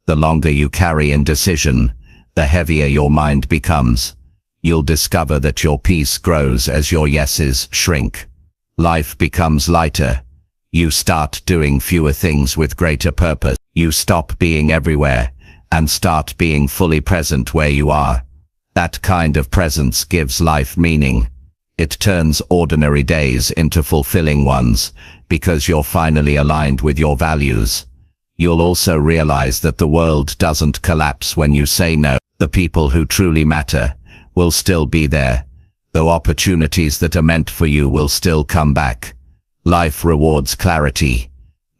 The longer you carry indecision, the heavier your mind becomes. You'll discover that your peace grows as your yeses shrink. Life becomes lighter. You start doing fewer things with greater purpose. You stop being everywhere and start being fully present where you are. That kind of presence gives life meaning. It turns ordinary days into fulfilling ones because you're finally aligned with your values. You'll also realize that the world doesn't collapse when you say no. The people who truly matter will still be there, though opportunities that are meant for you will still come back. Life rewards clarity,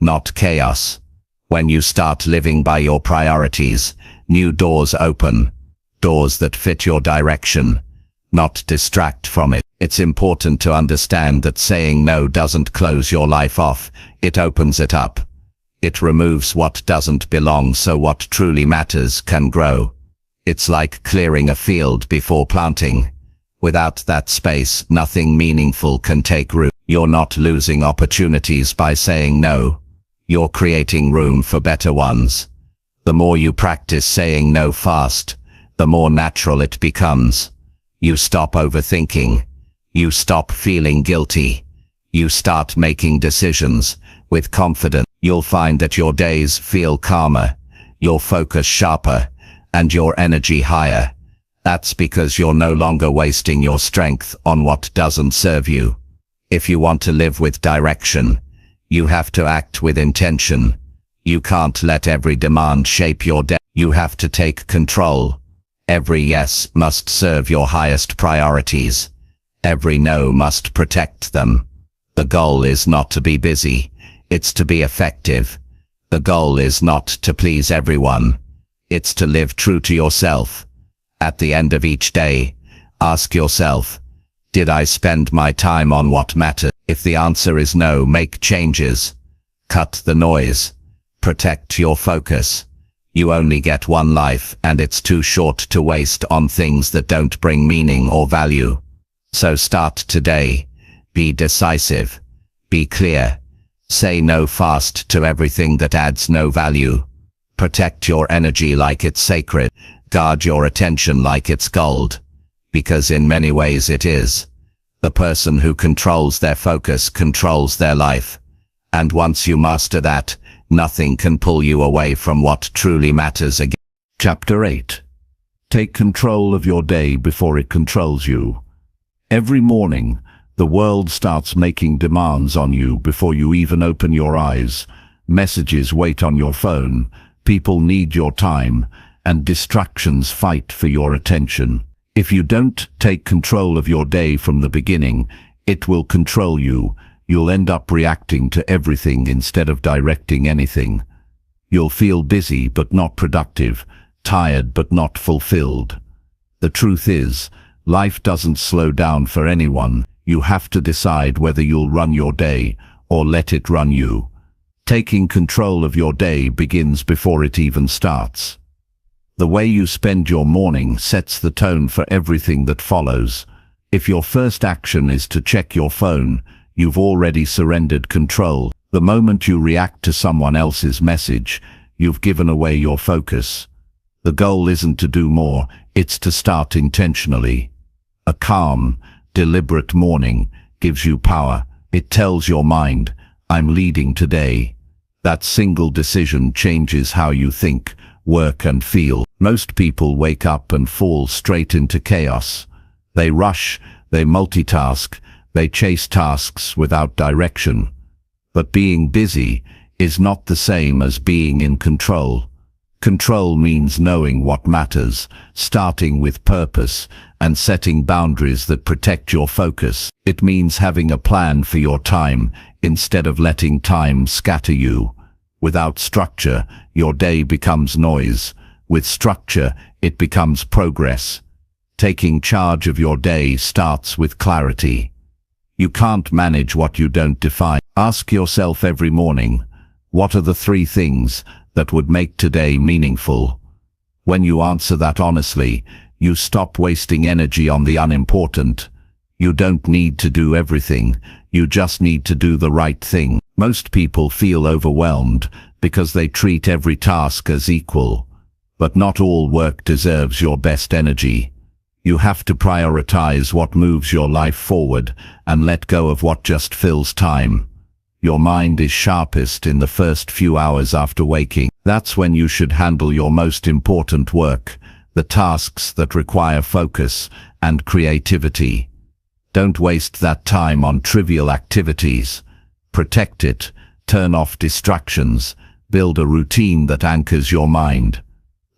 not chaos. When you start living by your priorities, new doors open, doors that fit your direction, not distract from it. It's important to understand that saying no doesn't close your life off, it opens it up. It removes what doesn't belong so what truly matters can grow. It's like clearing a field before planting. Without that space, nothing meaningful can take root. You're not losing opportunities by saying no. You're creating room for better ones. The more you practice saying no fast, the more natural it becomes. You stop overthinking. You stop feeling guilty. You start making decisions with confidence. You'll find that your days feel calmer, your focus sharper, and your energy higher. That's because you're no longer wasting your strength on what doesn't serve you. If you want to live with direction, you have to act with intention. You can't let every demand shape your day. You have to take control. Every yes must serve your highest priorities. Every no must protect them. The goal is not to be busy, it's to be effective. The goal is not to please everyone. It's to live true to yourself. At the end of each day, ask yourself, did I spend my time on what matters? If the answer is no, make changes. Cut the noise. Protect your focus. You only get one life, and it's too short to waste on things that don't bring meaning or value. So start today. Be decisive. Be clear. Say no fast to everything that adds no value. Protect your energy like it's sacred. Guard your attention like it's gold. Because in many ways it is. The person who controls their focus controls their life. And once you master that, nothing can pull you away from what truly matters again. Chapter 8. Take control of your day before it controls you. Every morning, the world starts making demands on you before you even open your eyes. Messages wait on your phone, people need your time, and distractions fight for your attention. If you don't take control of your day from the beginning, it will control you. You'll end up reacting to everything instead of directing anything. You'll feel busy but not productive, tired but not fulfilled. The truth is, life doesn't slow down for anyone. You have to decide whether you'll run your day or let it run you. Taking control of your day begins before it even starts. The way you spend your morning sets the tone for everything that follows. If your first action is to check your phone, you've already surrendered control. The moment you react to someone else's message, you've given away your focus. The goal isn't to do more, it's to start intentionally. A calm, deliberate morning gives you power. It tells your mind, I'm leading today. That single decision changes how you think, work and feel. Most people wake up and fall straight into chaos. They rush, they multitask, they chase tasks without direction. But being busy is not the same as being in control. Control means knowing what matters, starting with purpose, and setting boundaries that protect your focus. It means having a plan for your time, instead of letting time scatter you. Without structure, your day becomes noise. With structure, it becomes progress. Taking charge of your day starts with clarity. You can't manage what you don't define. Ask yourself every morning, what are the 3 things that would make today meaningful? When you answer that honestly, you stop wasting energy on the unimportant. You don't need to do everything, you just need to do the right thing. Most people feel overwhelmed because they treat every task as equal. But not all work deserves your best energy. You have to prioritize what moves your life forward and let go of what just fills time. Your mind is sharpest in the first few hours after waking. That's when you should handle your most important work, the tasks that require focus and creativity. Don't waste that time on trivial activities. Protect it, turn off distractions, build a routine that anchors your mind.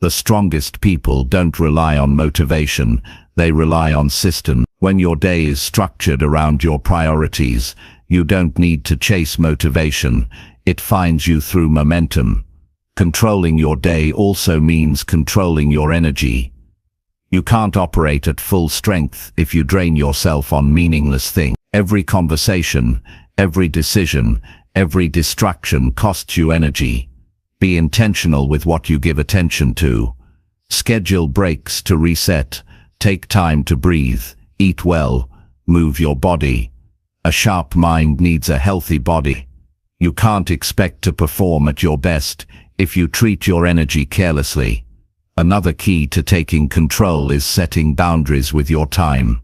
The strongest people don't rely on motivation, they rely on system. When your day is structured around your priorities, you don't need to chase motivation, it finds you through momentum. Controlling your day also means controlling your energy. You can't operate at full strength if you drain yourself on meaningless things. Every conversation, every decision, every distraction costs you energy. Be intentional with what you give attention to. Schedule breaks to reset, take time to breathe, eat well, move your body. A sharp mind needs a healthy body. You can't expect to perform at your best if you treat your energy carelessly. Another key to taking control is setting boundaries with your time.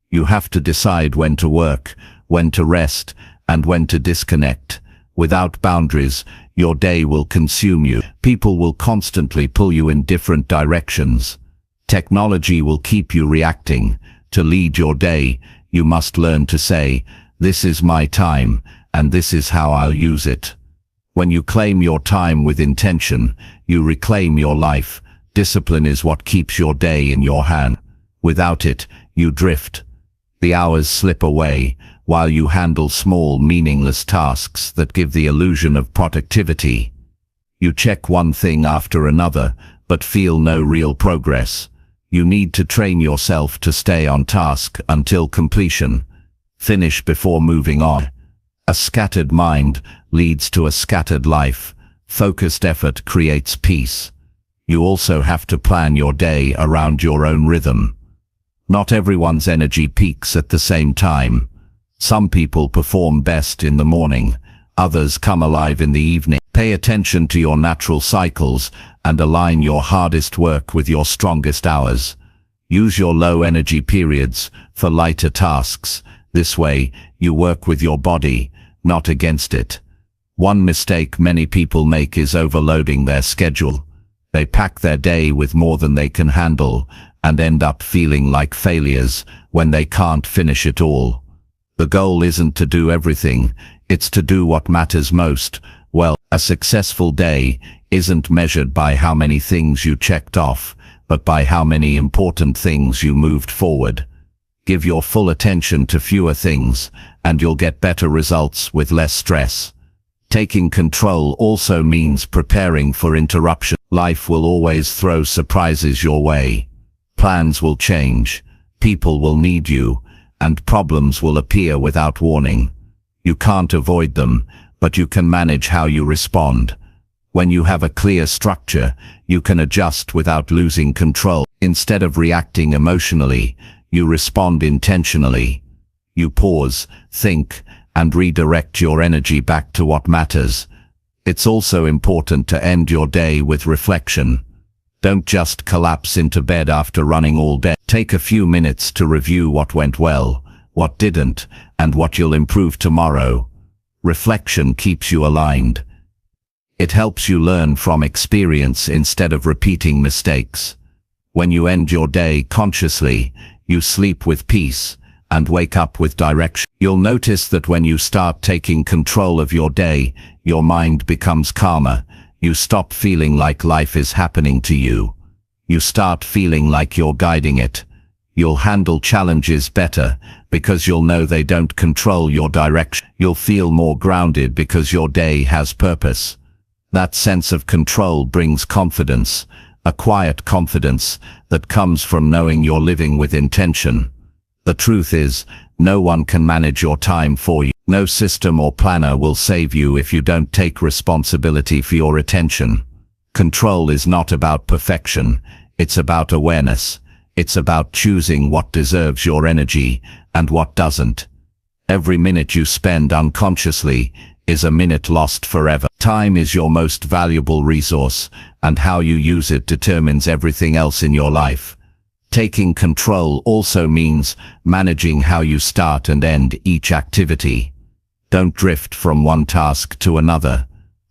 You have to decide when to work, when to rest, and when to disconnect. Without boundaries, your day will consume you. People will constantly pull you in different directions. Technology will keep you reacting. To lead your day, you must learn to say, this is my time, and this is how I'll use it. When you claim your time with intention, you reclaim your life. Discipline is what keeps your day in your hand. Without it, you drift. The hours slip away, while you handle small, meaningless tasks that give the illusion of productivity. You check one thing after another, but feel no real progress. You need to train yourself to stay on task until completion. Finish before moving on. A scattered mind leads to a scattered life. Focused effort creates peace. You also have to plan your day around your own rhythm. Not everyone's energy peaks at the same time. Some people perform best in the morning, others come alive in the evening. Pay attention to your natural cycles and align your hardest work with your strongest hours. Use your low energy periods for lighter tasks. This way, you work with your body, not against it. One mistake many people make is overloading their schedule. They pack their day with more than they can handle and end up feeling like failures when they can't finish it all. The goal isn't to do everything, it's to do what matters most. Well, a successful day isn't measured by how many things you checked off, but by how many important things you moved forward. Give your full attention to fewer things, and you'll get better results with less stress. Taking control also means preparing for interruption. Life will always throw surprises your way. Plans will change, people will need you, and problems will appear without warning. You can't avoid them, but you can manage how you respond. When you have a clear structure, you can adjust without losing control. Instead of reacting emotionally, you respond intentionally. You pause, think, and redirect your energy back to what matters. It's also important to end your day with reflection. Don't just collapse into bed after running all day. Take a few minutes to review what went well, what didn't, and what you'll improve tomorrow. Reflection keeps you aligned. It helps you learn from experience instead of repeating mistakes. When you end your day consciously, you sleep with peace and wake up with direction. You'll notice that when you start taking control of your day, your mind becomes calmer. You stop feeling like life is happening to you. You start feeling like you're guiding it. You'll handle challenges better because you'll know they don't control your direction. You'll feel more grounded because your day has purpose. That sense of control brings confidence, a quiet confidence that comes from knowing you're living with intention. The truth is, no one can manage your time for you. No system or planner will save you if you don't take responsibility for your attention. Control is not about perfection, it's about awareness. It's about choosing what deserves your energy and what doesn't. Every minute you spend unconsciously is a minute lost forever. Time is your most valuable resource, and how you use it determines everything else in your life. Taking control also means managing how you start and end each activity. Don't drift from one task to another.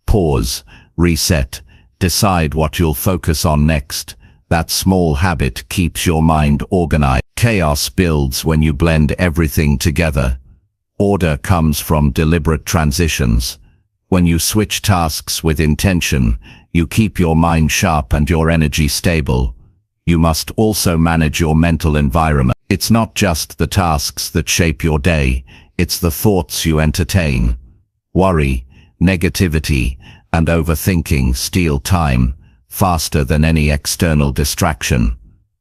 Pause, reset, decide what you'll focus on next. That small habit keeps your mind organized. Chaos builds when you blend everything together. Order comes from deliberate transitions. When you switch tasks with intention, you keep your mind sharp and your energy stable. You must also manage your mental environment. It's not just the tasks that shape your day, it's the thoughts you entertain. Worry, negativity, and overthinking steal time faster than any external distraction.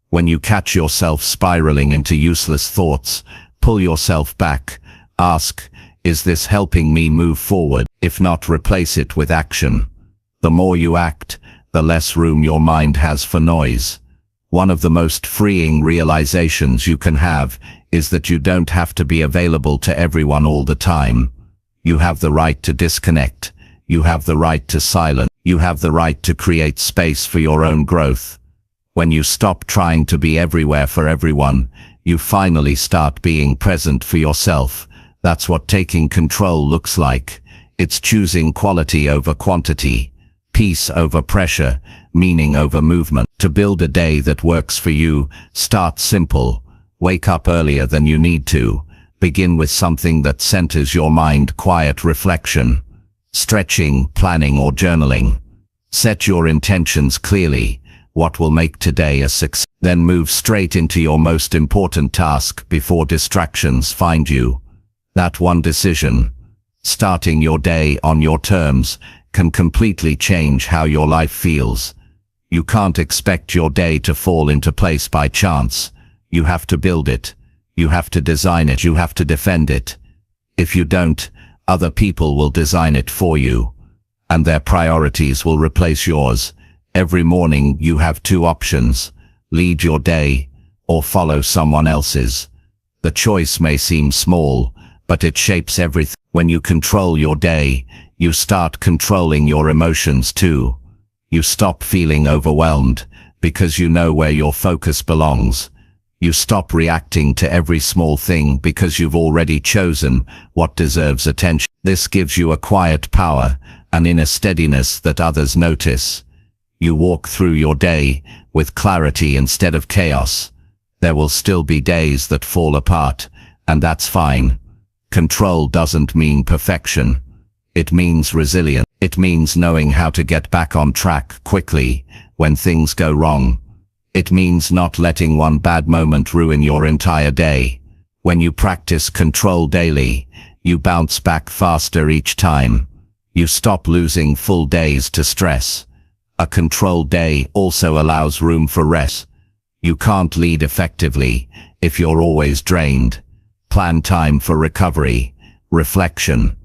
When you catch yourself spiraling into useless thoughts, pull yourself back. Ask, is this helping me move forward? If not, replace it with action. The more you act, the less room your mind has for noise. One of the most freeing realizations you can have is that you don't have to be available to everyone all the time. You have the right to disconnect. You have the right to silence. You have the right to create space for your own growth. When you stop trying to be everywhere for everyone, you finally start being present for yourself. That's what taking control looks like. It's choosing quality over quantity, peace over pressure, meaning over movement. To build a day that works for you, start simple. Wake up earlier than you need to. Begin with something that centers your mind. Quiet reflection, stretching, planning, or journaling. Set your intentions clearly. What will make today a success? Then move straight into your most important task before distractions find you. That one decision, starting your day on your terms, can completely change how your life feels. You can't expect your day to fall into place by chance. You have to build it. You have to design it. You have to defend it. If you don't, other people will design it for you, and their priorities will replace yours. Every morning you have two options: lead your day or follow someone else's. The choice may seem small, but it shapes everything. When you control your day, you start controlling your emotions too. You stop feeling overwhelmed because you know where your focus belongs. You stop reacting to every small thing because you've already chosen what deserves attention. This gives you a quiet power, an inner steadiness that others notice. You walk through your day with clarity instead of chaos. There will still be days that fall apart, and that's fine. Control doesn't mean perfection. It means resilience. It means knowing how to get back on track quickly when things go wrong. It means not letting one bad moment ruin your entire day. When you practice control daily, you bounce back faster each time. You stop losing full days to stress. A controlled day also allows room for rest. You can't lead effectively if you're always drained. Plan time for recovery, reflection,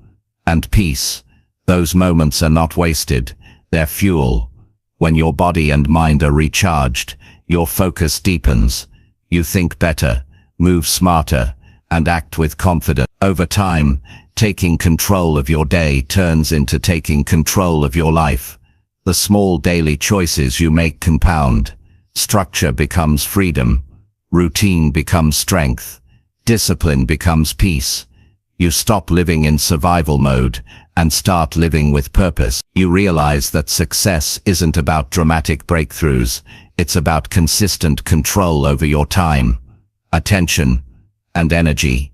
and peace. Those moments are not wasted, they're fuel. When your body and mind are recharged, your focus deepens. You think better, move smarter, and act with confidence. Over time, taking control of your day turns into taking control of your life. The small daily choices you make compound. Structure becomes freedom. Routine becomes strength. Discipline becomes peace. You stop living in survival mode and start living with purpose. You realize that success isn't about dramatic breakthroughs. It's about consistent control over your time, attention, and energy.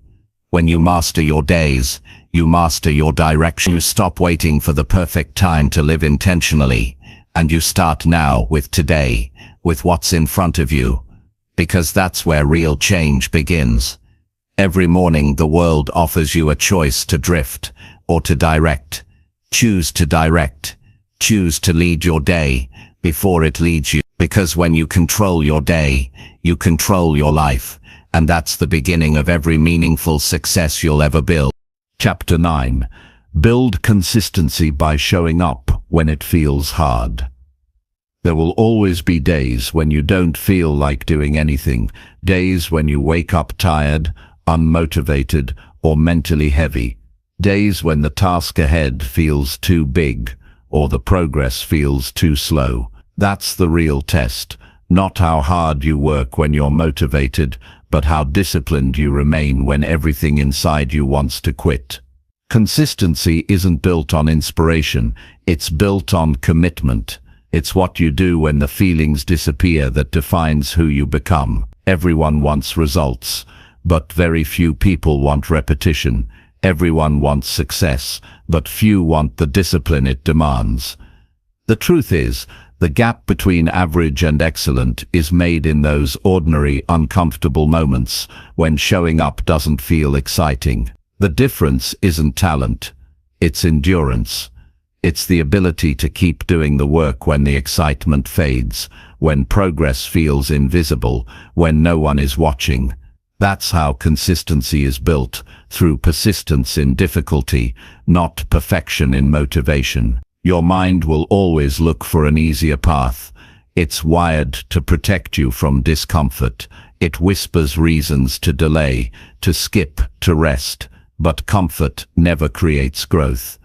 When you master your days, you master your direction. You stop waiting for the perfect time to live intentionally, and you start now with today, with what's in front of you, because that's where real change begins. Every morning the world offers you a choice to drift or to direct. Choose to direct. Choose to lead your day before it leads you. Because when you control your day, you control your life, and that's the beginning of every meaningful success you'll ever build. Chapter 9. Build consistency by showing up when it feels hard. There will always be days when you don't feel like doing anything, days when you wake up tired, unmotivated, or mentally heavy, days when the task ahead feels too big, or the progress feels too slow. That's the real test, not how hard you work when you're motivated, but how disciplined you remain when everything inside you wants to quit. Consistency isn't built on inspiration, it's built on commitment. It's what you do when the feelings disappear that defines who you become. Everyone wants results, but very few people want repetition. Everyone wants success, but few want the discipline it demands. The truth is, the gap between average and excellent is made in those ordinary, uncomfortable moments when showing up doesn't feel exciting. The difference isn't talent, it's endurance. It's the ability to keep doing the work when the excitement fades, when progress feels invisible, when no one is watching. That's how consistency is built, through persistence in difficulty, not perfection in motivation. Your mind will always look for an easier path. It's wired to protect you from discomfort. It whispers reasons to delay, to skip, to rest. But comfort never creates growth.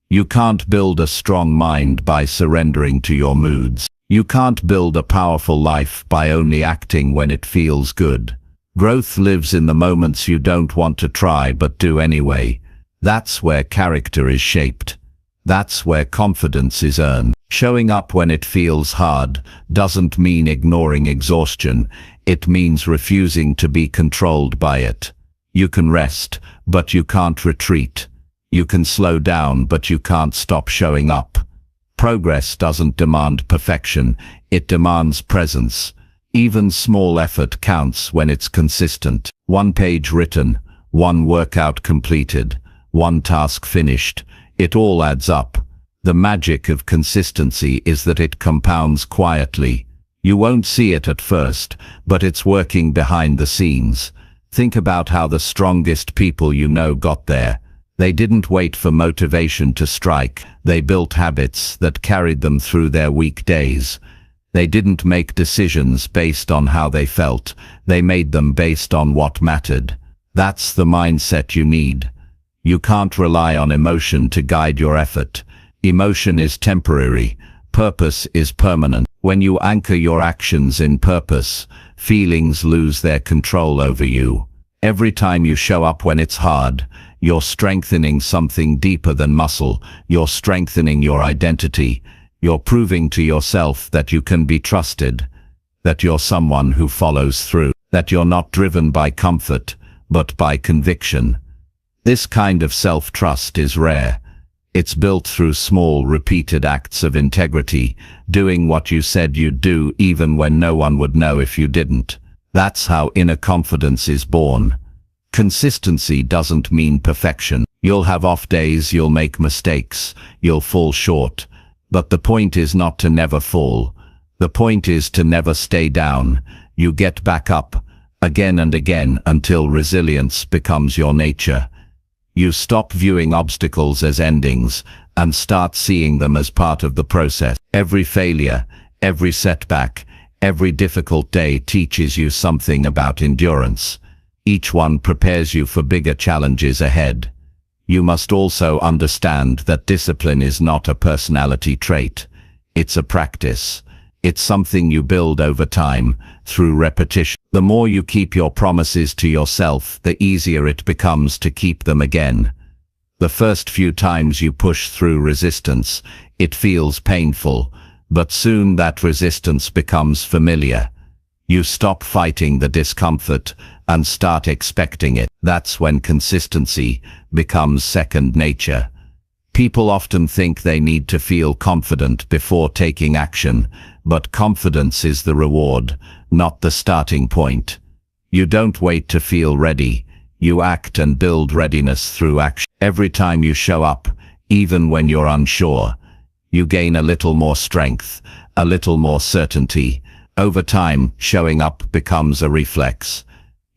You can't build a strong mind by surrendering to your moods. You can't build a powerful life by only acting when it feels good. Growth lives in the moments you don't want to try but do anyway. That's where character is shaped. That's where confidence is earned. Showing up when it feels hard doesn't mean ignoring exhaustion. It means refusing to be controlled by it. You can rest, but you can't retreat. You can slow down, but you can't stop showing up. Progress doesn't demand perfection, it demands presence. Even small effort counts when it's consistent. 1 page written, 1 workout completed, 1 task finished. It all adds up. The magic of consistency is that it compounds quietly. You won't see it at first, but it's working behind the scenes. Think about how the strongest people you know got there. They didn't wait for motivation to strike. They built habits that carried them through their weak days. They didn't make decisions based on how they felt. They made them based on what mattered. That's the mindset you need. You can't rely on emotion to guide your effort. Emotion is temporary. Purpose is permanent. When you anchor your actions in purpose, feelings lose their control over you. Every time you show up when it's hard, you're strengthening something deeper than muscle. You're strengthening your identity. You're proving to yourself that you can be trusted, that you're someone who follows through, that you're not driven by comfort, but by conviction. This kind of self-trust is rare. It's built through small, repeated acts of integrity, doing what you said you'd do even when no one would know if you didn't. That's how inner confidence is born. Consistency doesn't mean perfection. You'll have off days, you'll make mistakes, you'll fall short. But the point is not to never fall. The point is to never stay down. You get back up, again and again, until resilience becomes your nature. You stop viewing obstacles as endings and start seeing them as part of the process. Every failure, every setback, every difficult day teaches you something about endurance. Each one prepares you for bigger challenges ahead. You must also understand that discipline is not a personality trait. It's a practice. It's something you build over time, through repetition. The more you keep your promises to yourself, the easier it becomes to keep them again. The first few times you push through resistance, it feels painful, but soon that resistance becomes familiar. You stop fighting the discomfort and start expecting it. That's when consistency becomes second nature. People often think they need to feel confident before taking action, but confidence is the reward, not the starting point. You don't wait to feel ready. You act and build readiness through action. Every time you show up, even when you're unsure, you gain a little more strength, a little more certainty. Over time, showing up becomes a reflex.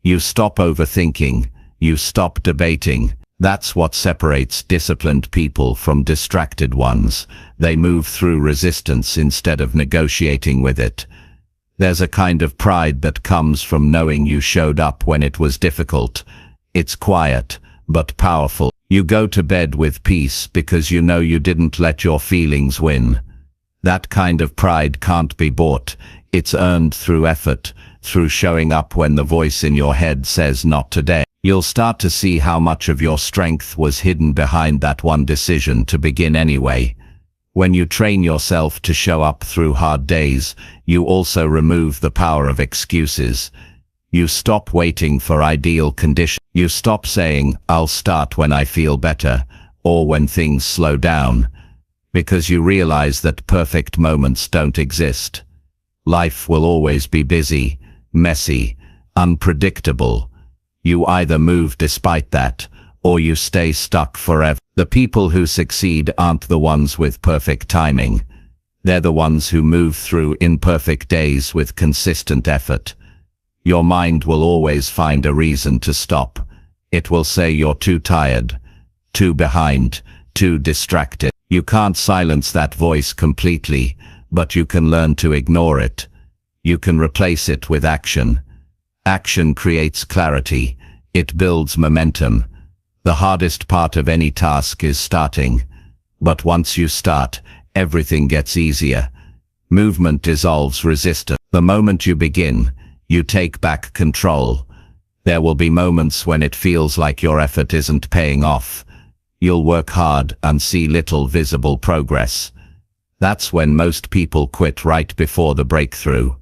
You stop overthinking. You stop debating. That's what separates disciplined people from distracted ones. They move through resistance instead of negotiating with it. There's a kind of pride that comes from knowing you showed up when it was difficult. It's quiet, but powerful. You go to bed with peace because you know you didn't let your feelings win. That kind of pride can't be bought. It's earned through effort, through showing up when the voice in your head says not today. You'll start to see how much of your strength was hidden behind that one decision to begin anyway. When you train yourself to show up through hard days, you also remove the power of excuses. You stop waiting for ideal conditions. You stop saying, "I'll start when I feel better," or when things slow down, because you realize that perfect moments don't exist. Life will always be busy, messy, unpredictable. You either move despite that, or you stay stuck forever. The people who succeed aren't the ones with perfect timing. They're the ones who move through imperfect days with consistent effort. Your mind will always find a reason to stop. It will say you're too tired, too behind, too distracted. You can't silence that voice completely, but you can learn to ignore it. You can replace it with action. Action creates clarity. It builds momentum. The hardest part of any task is starting. But once you start, everything gets easier. Movement dissolves resistance. The moment you begin, you take back control. There will be moments when it feels like your effort isn't paying off. You'll work hard and see little visible progress. That's when most people quit right before the breakthrough.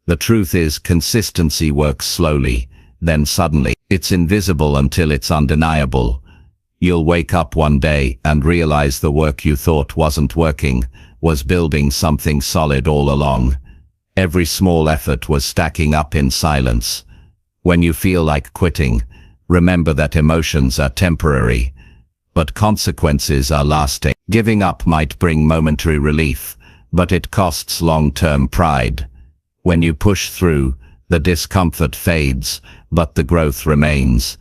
The truth is, consistency works slowly, then suddenly. It's invisible until it's undeniable. You'll wake up one day and realize the work you thought wasn't working was building something solid all along. Every small effort was stacking up in silence. When you feel like quitting, remember that emotions are temporary, but consequences are lasting. Giving up might bring momentary relief, but it costs long-term pride. When you push through, the discomfort fades, but the growth remains.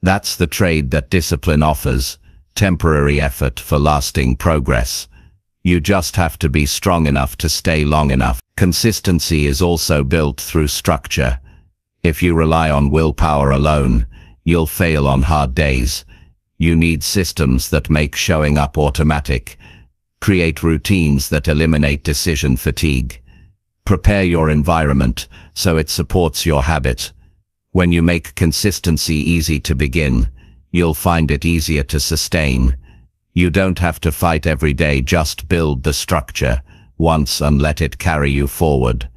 That's the trade that discipline offers, temporary effort for lasting progress. You just have to be strong enough to stay long enough. Consistency is also built through structure. If you rely on willpower alone, you'll fail on hard days. You need systems that make showing up automatic. Create routines that eliminate decision fatigue. Prepare your environment so it supports your habit. When you make consistency easy to begin, you'll find it easier to sustain. You don't have to fight every day, just build the structure once and let it carry you forward.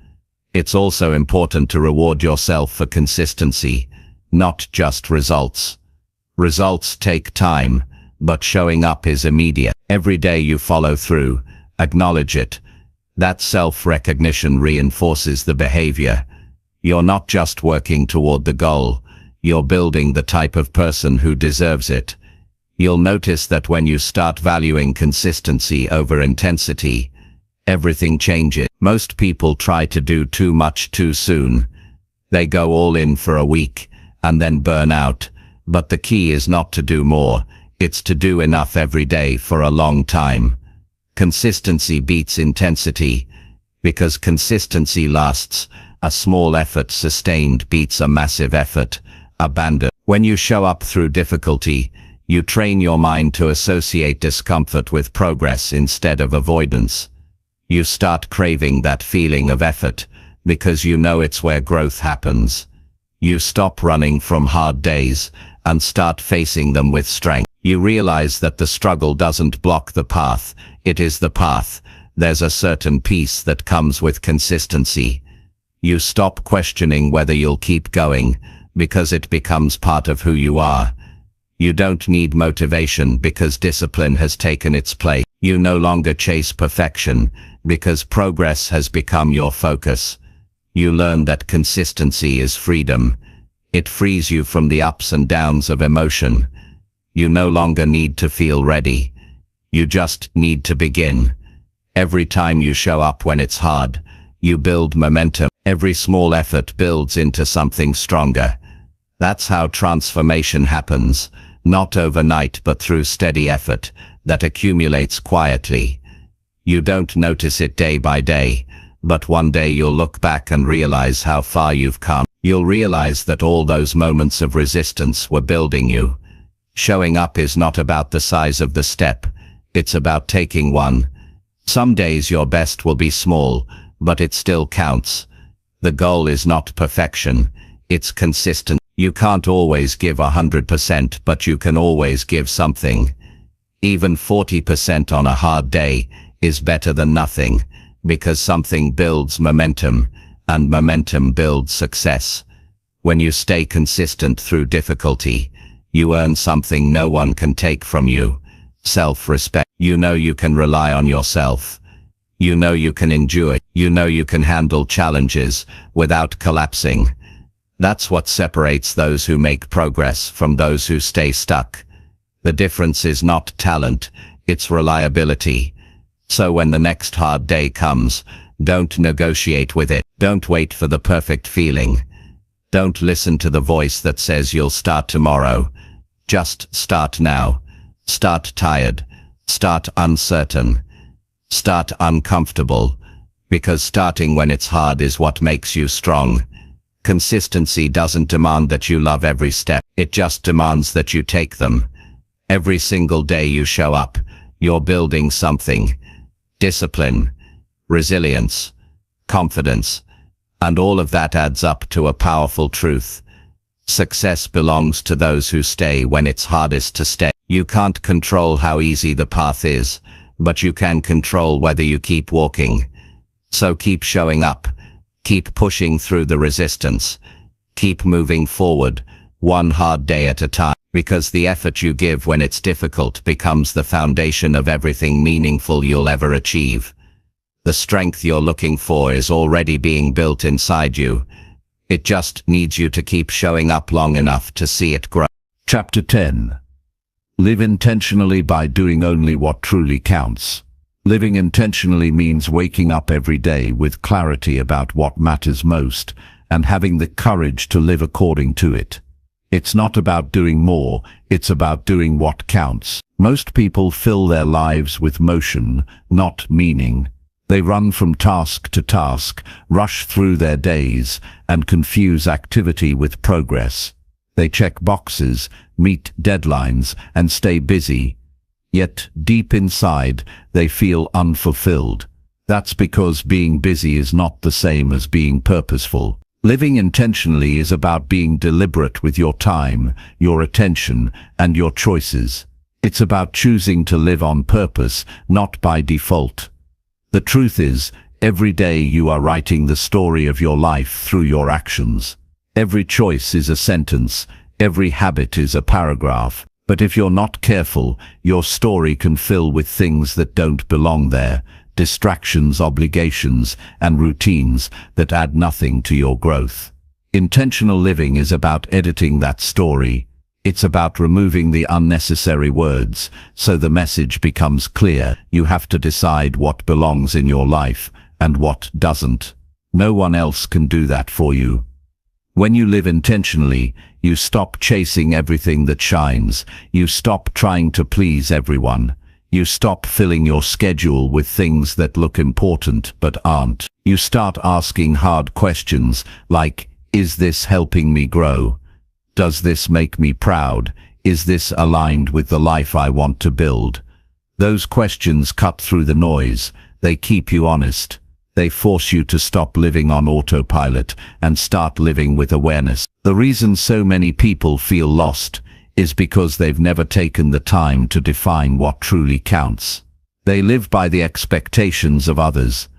It's also important to reward yourself for consistency, not just results. Results take time, but showing up is immediate. Every day you follow through, acknowledge it. That self-recognition reinforces the behavior. You're not just working toward the goal, you're building the type of person who deserves it. You'll notice that when you start valuing consistency over intensity, everything changes. Most people try to do too much too soon. They go all in for a week and then burn out. But the key is not to do more, it's to do enough every day for a long time. Consistency beats intensity, because consistency lasts. A small effort sustained beats a massive effort abandoned. When you show up through difficulty, you train your mind to associate discomfort with progress instead of avoidance. You start craving that feeling of effort, because you know it's where growth happens. You stop running from hard days and start facing them with strength. You realize that the struggle doesn't block the path, it is the path. There's a certain peace that comes with consistency. You stop questioning whether you'll keep going, because it becomes part of who you are. You don't need motivation because discipline has taken its place. You no longer chase perfection, because progress has become your focus. You learn that consistency is freedom. It frees you from the ups and downs of emotion. You no longer need to feel ready. You just need to begin. Every time you show up when it's hard, you build momentum. Every small effort builds into something stronger. That's how transformation happens, not overnight but through steady effort that accumulates quietly. You don't notice it day by day, but one day you'll look back and realize how far you've come. You'll realize that all those moments of resistance were building you. Showing up is not about the size of the step, it's about taking one. Some days your best will be small, but it still counts. The goal is not perfection, it's consistent. You can't always give 100%, but you can always give something. Even 40% on a hard day is better than nothing, because something builds momentum, and momentum builds success. When you stay consistent through difficulty, you earn something no one can take from you. Self-respect. You know you can rely on yourself. You know you can endure. You know you can handle challenges without collapsing. That's what separates those who make progress from those who stay stuck. The difference is not talent, it's reliability. So when the next hard day comes, don't negotiate with it. Don't wait for the perfect feeling. Don't listen to the voice that says you'll start tomorrow. Just start now. Start tired. Start uncertain. Start uncomfortable. Because starting when it's hard is what makes you strong. Consistency doesn't demand that you love every step. It just demands that you take them. Every single day you show up, you're building something. Discipline, resilience, confidence, and all of that adds up to a powerful truth. Success belongs to those who stay when it's hardest to stay. You can't control how easy the path is, but you can control whether you keep walking. So keep showing up. Keep pushing through the resistance. Keep moving forward, one hard day at a time, because the effort you give when it's difficult becomes the foundation of everything meaningful you'll ever achieve. The strength you're looking for is already being built inside you. It just needs you to keep showing up long enough to see it grow. Chapter 10. Live intentionally by doing only what truly counts. Living intentionally means waking up every day with clarity about what matters most and having the courage to live according to it. It's not about doing more, it's about doing what counts. Most people fill their lives with motion, not meaning. They run from task to task, rush through their days, and confuse activity with progress. They check boxes, meet deadlines, and stay busy. Yet, deep inside, they feel unfulfilled. That's because being busy is not the same as being purposeful. Living intentionally is about being deliberate with your time, your attention, and your choices. It's about choosing to live on purpose, not by default. The truth is, every day you are writing the story of your life through your actions. Every choice is a sentence, every habit is a paragraph. But if you're not careful, your story can fill with things that don't belong there, distractions, obligations, and routines that add nothing to your growth. Intentional living is about editing that story. It's about removing the unnecessary words, so the message becomes clear. You have to decide what belongs in your life and what doesn't. No one else can do that for you. When you live intentionally, you stop chasing everything that shines. You stop trying to please everyone. You stop filling your schedule with things that look important but aren't. You start asking hard questions like, is this helping me grow? Does this make me proud? Is this aligned with the life I want to build? Those questions cut through the noise. They keep you honest. They force you to stop living on autopilot and start living with awareness. The reason so many people feel lost is because they've never taken the time to define what truly counts. They live by the expectations of others.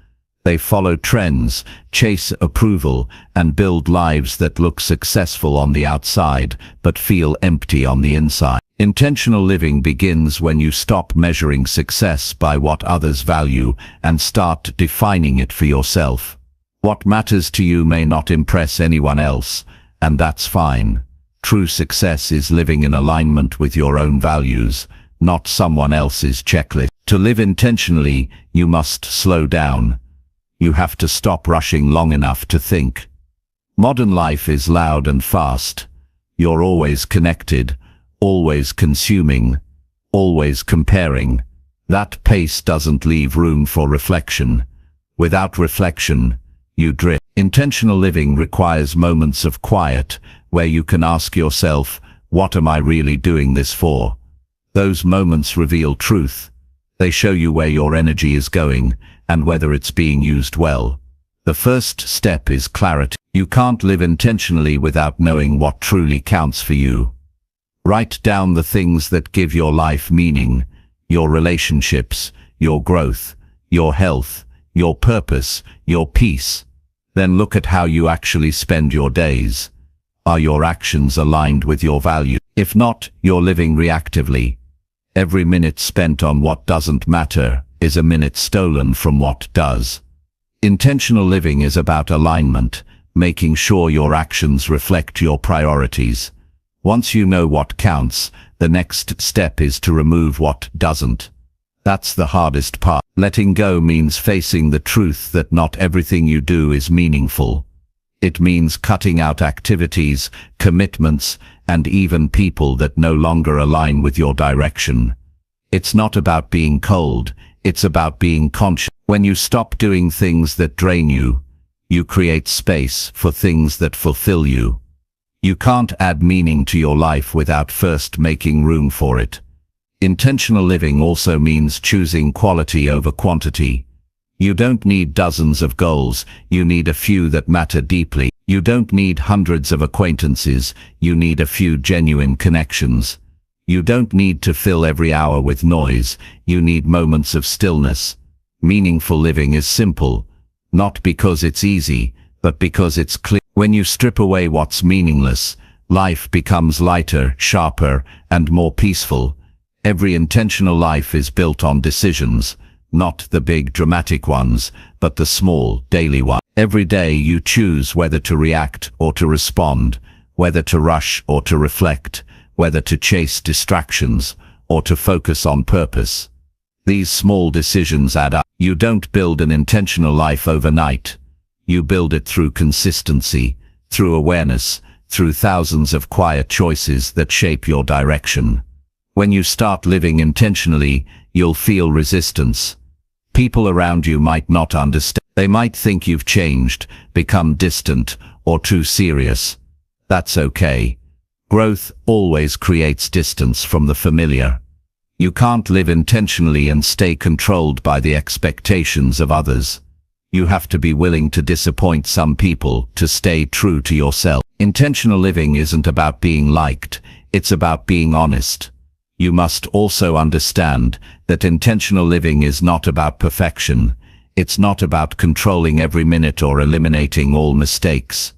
They follow trends, chase approval, and build lives that look successful on the outside but feel empty on the inside. Intentional living begins when you stop measuring success by what others value and start defining it for yourself. What matters to you may not impress anyone else, and that's fine. True success is living in alignment with your own values, not someone else's checklist. To live intentionally, you must slow down. You have to stop rushing long enough to think. Modern life is loud and fast. You're always connected, always consuming, always comparing. That pace doesn't leave room for reflection. Without reflection, you drift. Intentional living requires moments of quiet where you can ask yourself, what am I really doing this for? Those moments reveal truth. They show you where your energy is going and whether it's being used well. The first step is clarity. You can't live intentionally without knowing what truly counts for you. Write down the things that give your life meaning, your relationships, your growth, your health, your purpose, your peace. Then look at how you actually spend your days. Are your actions aligned with your values? If not, you're living reactively. Every minute spent on what doesn't matter is a minute stolen from what does. Intentional living is about alignment, making sure your actions reflect your priorities. Once you know what counts, the next step is to remove what doesn't. That's the hardest part. Letting go means facing the truth that not everything you do is meaningful. It means cutting out activities, commitments, and even people that no longer align with your direction. It's not about being cold, it's about being conscious. When you stop doing things that drain you, you create space for things that fulfill you. You can't add meaning to your life without first making room for it. Intentional living also means choosing quality over quantity. You don't need dozens of goals, you need a few that matter deeply. You don't need hundreds of acquaintances, you need a few genuine connections. You don't need to fill every hour with noise, you need moments of stillness. Meaningful living is simple, not because it's easy, but because it's clear. When you strip away what's meaningless, life becomes lighter, sharper, and more peaceful. Every intentional life is built on decisions, not the big dramatic ones, but the small, daily ones. Every day you choose whether to react or to respond, whether to rush or to reflect, whether to chase distractions or to focus on purpose. These small decisions add up. You don't build an intentional life overnight. You build it through consistency, through awareness, through thousands of quiet choices that shape your direction. When you start living intentionally, you'll feel resistance. People around you might not understand. They might think you've changed, become distant, or too serious. That's okay. Growth always creates distance from the familiar. You can't live intentionally and stay controlled by the expectations of others. You have to be willing to disappoint some people to stay true to yourself. Intentional living isn't about being liked, it's about being honest. you must also understand that intentional living is not about perfection. It's not about controlling every minute or eliminating all mistakes.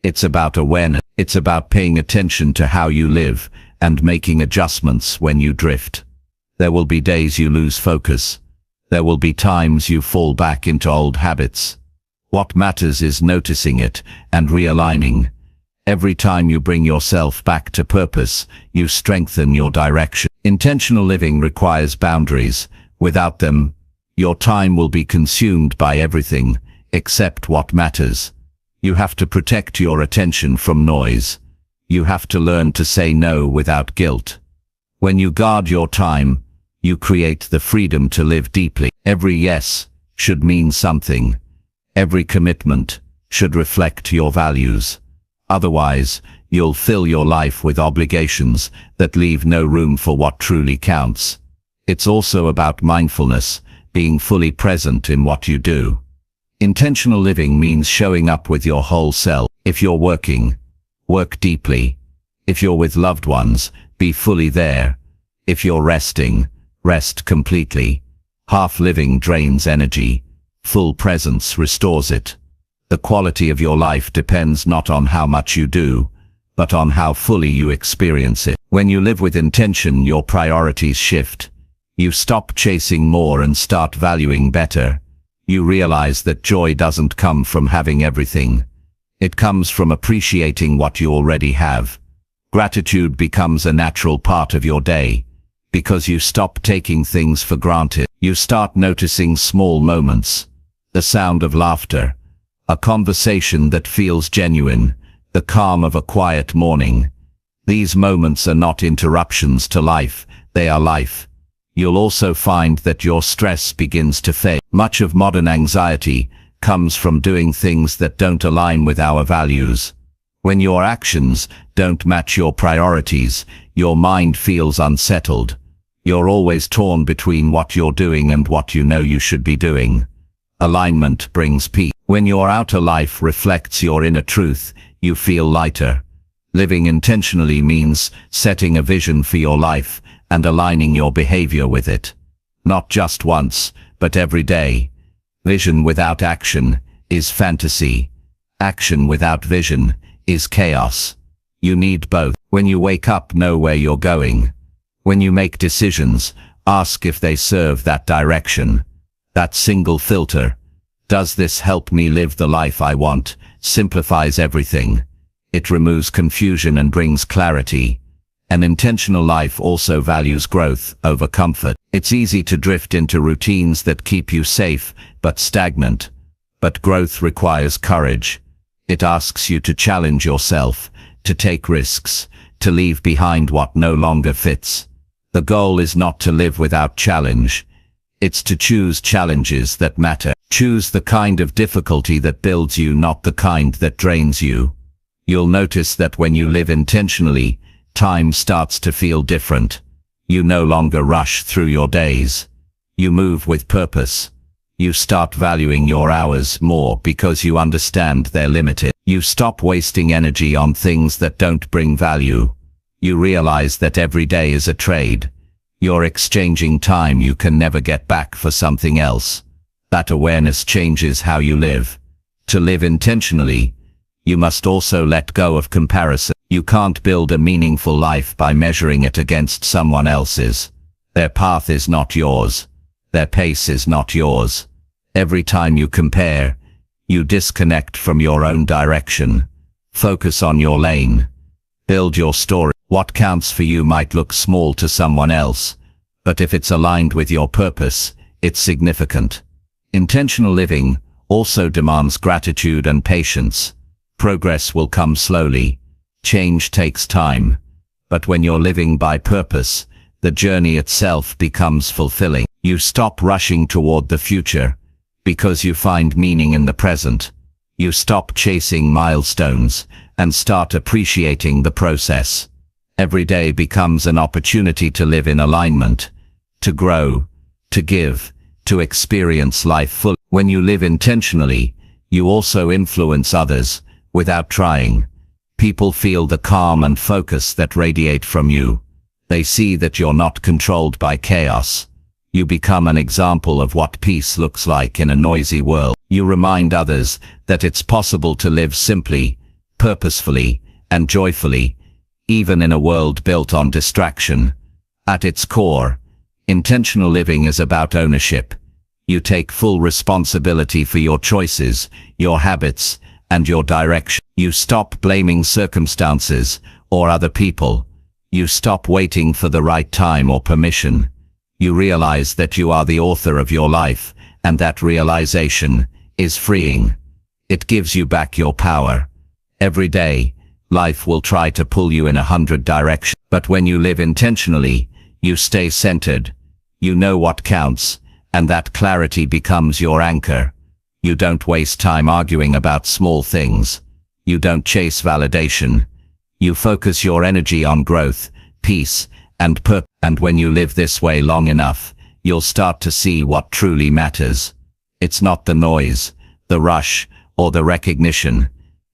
It's about awareness. It's about paying attention to how you live and making adjustments when you drift. There will be days you lose focus. There will be times you fall back into old habits. What matters is noticing it and realigning. Every time you bring yourself back to purpose, you strengthen your direction. Intentional living requires boundaries. Without them, your time will be consumed by everything except what matters. You have to protect your attention from noise. You have to learn to say no without guilt. When you guard your time, you create the freedom to live deeply. Every yes should mean something. Every commitment should reflect your values. Otherwise, you'll fill your life with obligations that leave no room for what truly counts. It's also about mindfulness, being fully present in what you do. Intentional living means showing up with your whole self. If you're working, work deeply. If you're with loved ones, be fully there. If you're resting, rest completely. Half living drains energy. Full presence restores it. The quality of your life depends not on how much you do, but on how fully you experience it. When you live with intention, your priorities shift. You stop chasing more and start valuing better. You realize that joy doesn't come from having everything. It comes from appreciating what you already have. Gratitude becomes a natural part of your day, because you stop taking things for granted. You start noticing small moments. The sound of laughter. A conversation that feels genuine, the calm of a quiet morning. These moments are not interruptions to life, they are life. You'll also find that your stress begins to fade. Much of modern anxiety comes from doing things that don't align with our values. When your actions don't match your priorities, your mind feels unsettled. You're always torn between what you're doing and what you know you should be doing. Alignment brings peace. When your outer life reflects your inner truth, you feel lighter. Living intentionally means setting a vision for your life and aligning your behavior with it. Not just once, but every day. Vision without action is fantasy. Action without vision is chaos. You need both. When you wake up, know where you're going. When you make decisions, ask if they serve that direction. That single filter, does this help me live the life I want, simplifies everything. It removes confusion and brings clarity. An intentional life also values growth over comfort. It's easy to drift into routines that keep you safe but stagnant. But growth requires courage. It asks you to challenge yourself, to take risks, to leave behind what no longer fits. The goal is not to live without challenge. It's to choose challenges that matter. Choose the kind of difficulty that builds you, not the kind that drains you. You'll notice that when you live intentionally, time starts to feel different. You no longer rush through your days. You move with purpose. You start valuing your hours more because you understand they're limited. You stop wasting energy on things that don't bring value. You realize that every day is a trade. You're exchanging time you can never get back for something else. That awareness changes how you live. To live intentionally, you must also let go of comparison. You can't build a meaningful life by measuring it against someone else's. Their path is not yours. Their pace is not yours. Every time you compare, you disconnect from your own direction. Focus on your lane. Build your story. What counts for you might look small to someone else, but if it's aligned with your purpose, it's significant. Intentional living also demands gratitude and patience. Progress will come slowly. Change takes time. But when you're living by purpose, the journey itself becomes fulfilling. You stop rushing toward the future because you find meaning in the present. You stop chasing milestones and start appreciating the process. Every day becomes an opportunity to live in alignment, to grow, to give, to experience life fully. When you live intentionally, you also influence others without trying. People feel the calm and focus that radiate from you. They see that you're not controlled by chaos. You become an example of what peace looks like in a noisy world. You remind others that it's possible to live simply, purposefully, and joyfully, even in a world built on distraction. At its core, intentional living is about ownership. You take full responsibility for your choices, your habits, and your direction. You stop blaming circumstances or other people. You stop waiting for the right time or permission. You realize that you are the author of your life, and that realization is freeing. It gives you back your power. Every day, life will try to pull you in 100 directions. But when you live intentionally, you stay centered. You know what counts, and that clarity becomes your anchor. You don't waste time arguing about small things. You don't chase validation. You focus your energy on growth, peace, and purpose. And when you live this way long enough, you'll start to see what truly matters. It's not the noise, the rush, or the recognition.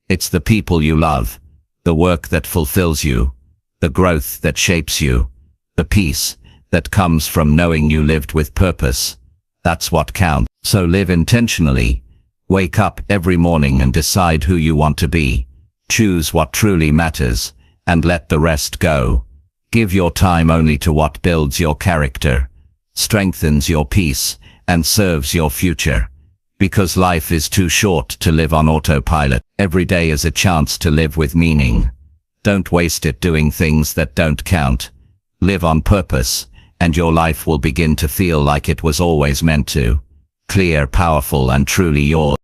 It's the people you love, the work that fulfills you, the growth that shapes you, the peace that comes from knowing you lived with purpose. That's what counts. So live intentionally. Wake up every morning and decide who you want to be. Choose what truly matters, and let the rest go. Give your time only to what builds your character, strengthens your peace, and serves your future. Because life is too short to live on autopilot. Every day is a chance to live with meaning. Don't waste it doing things that don't count. Live on purpose, and your life will begin to feel like it was always meant to. Clear, powerful, and truly yours.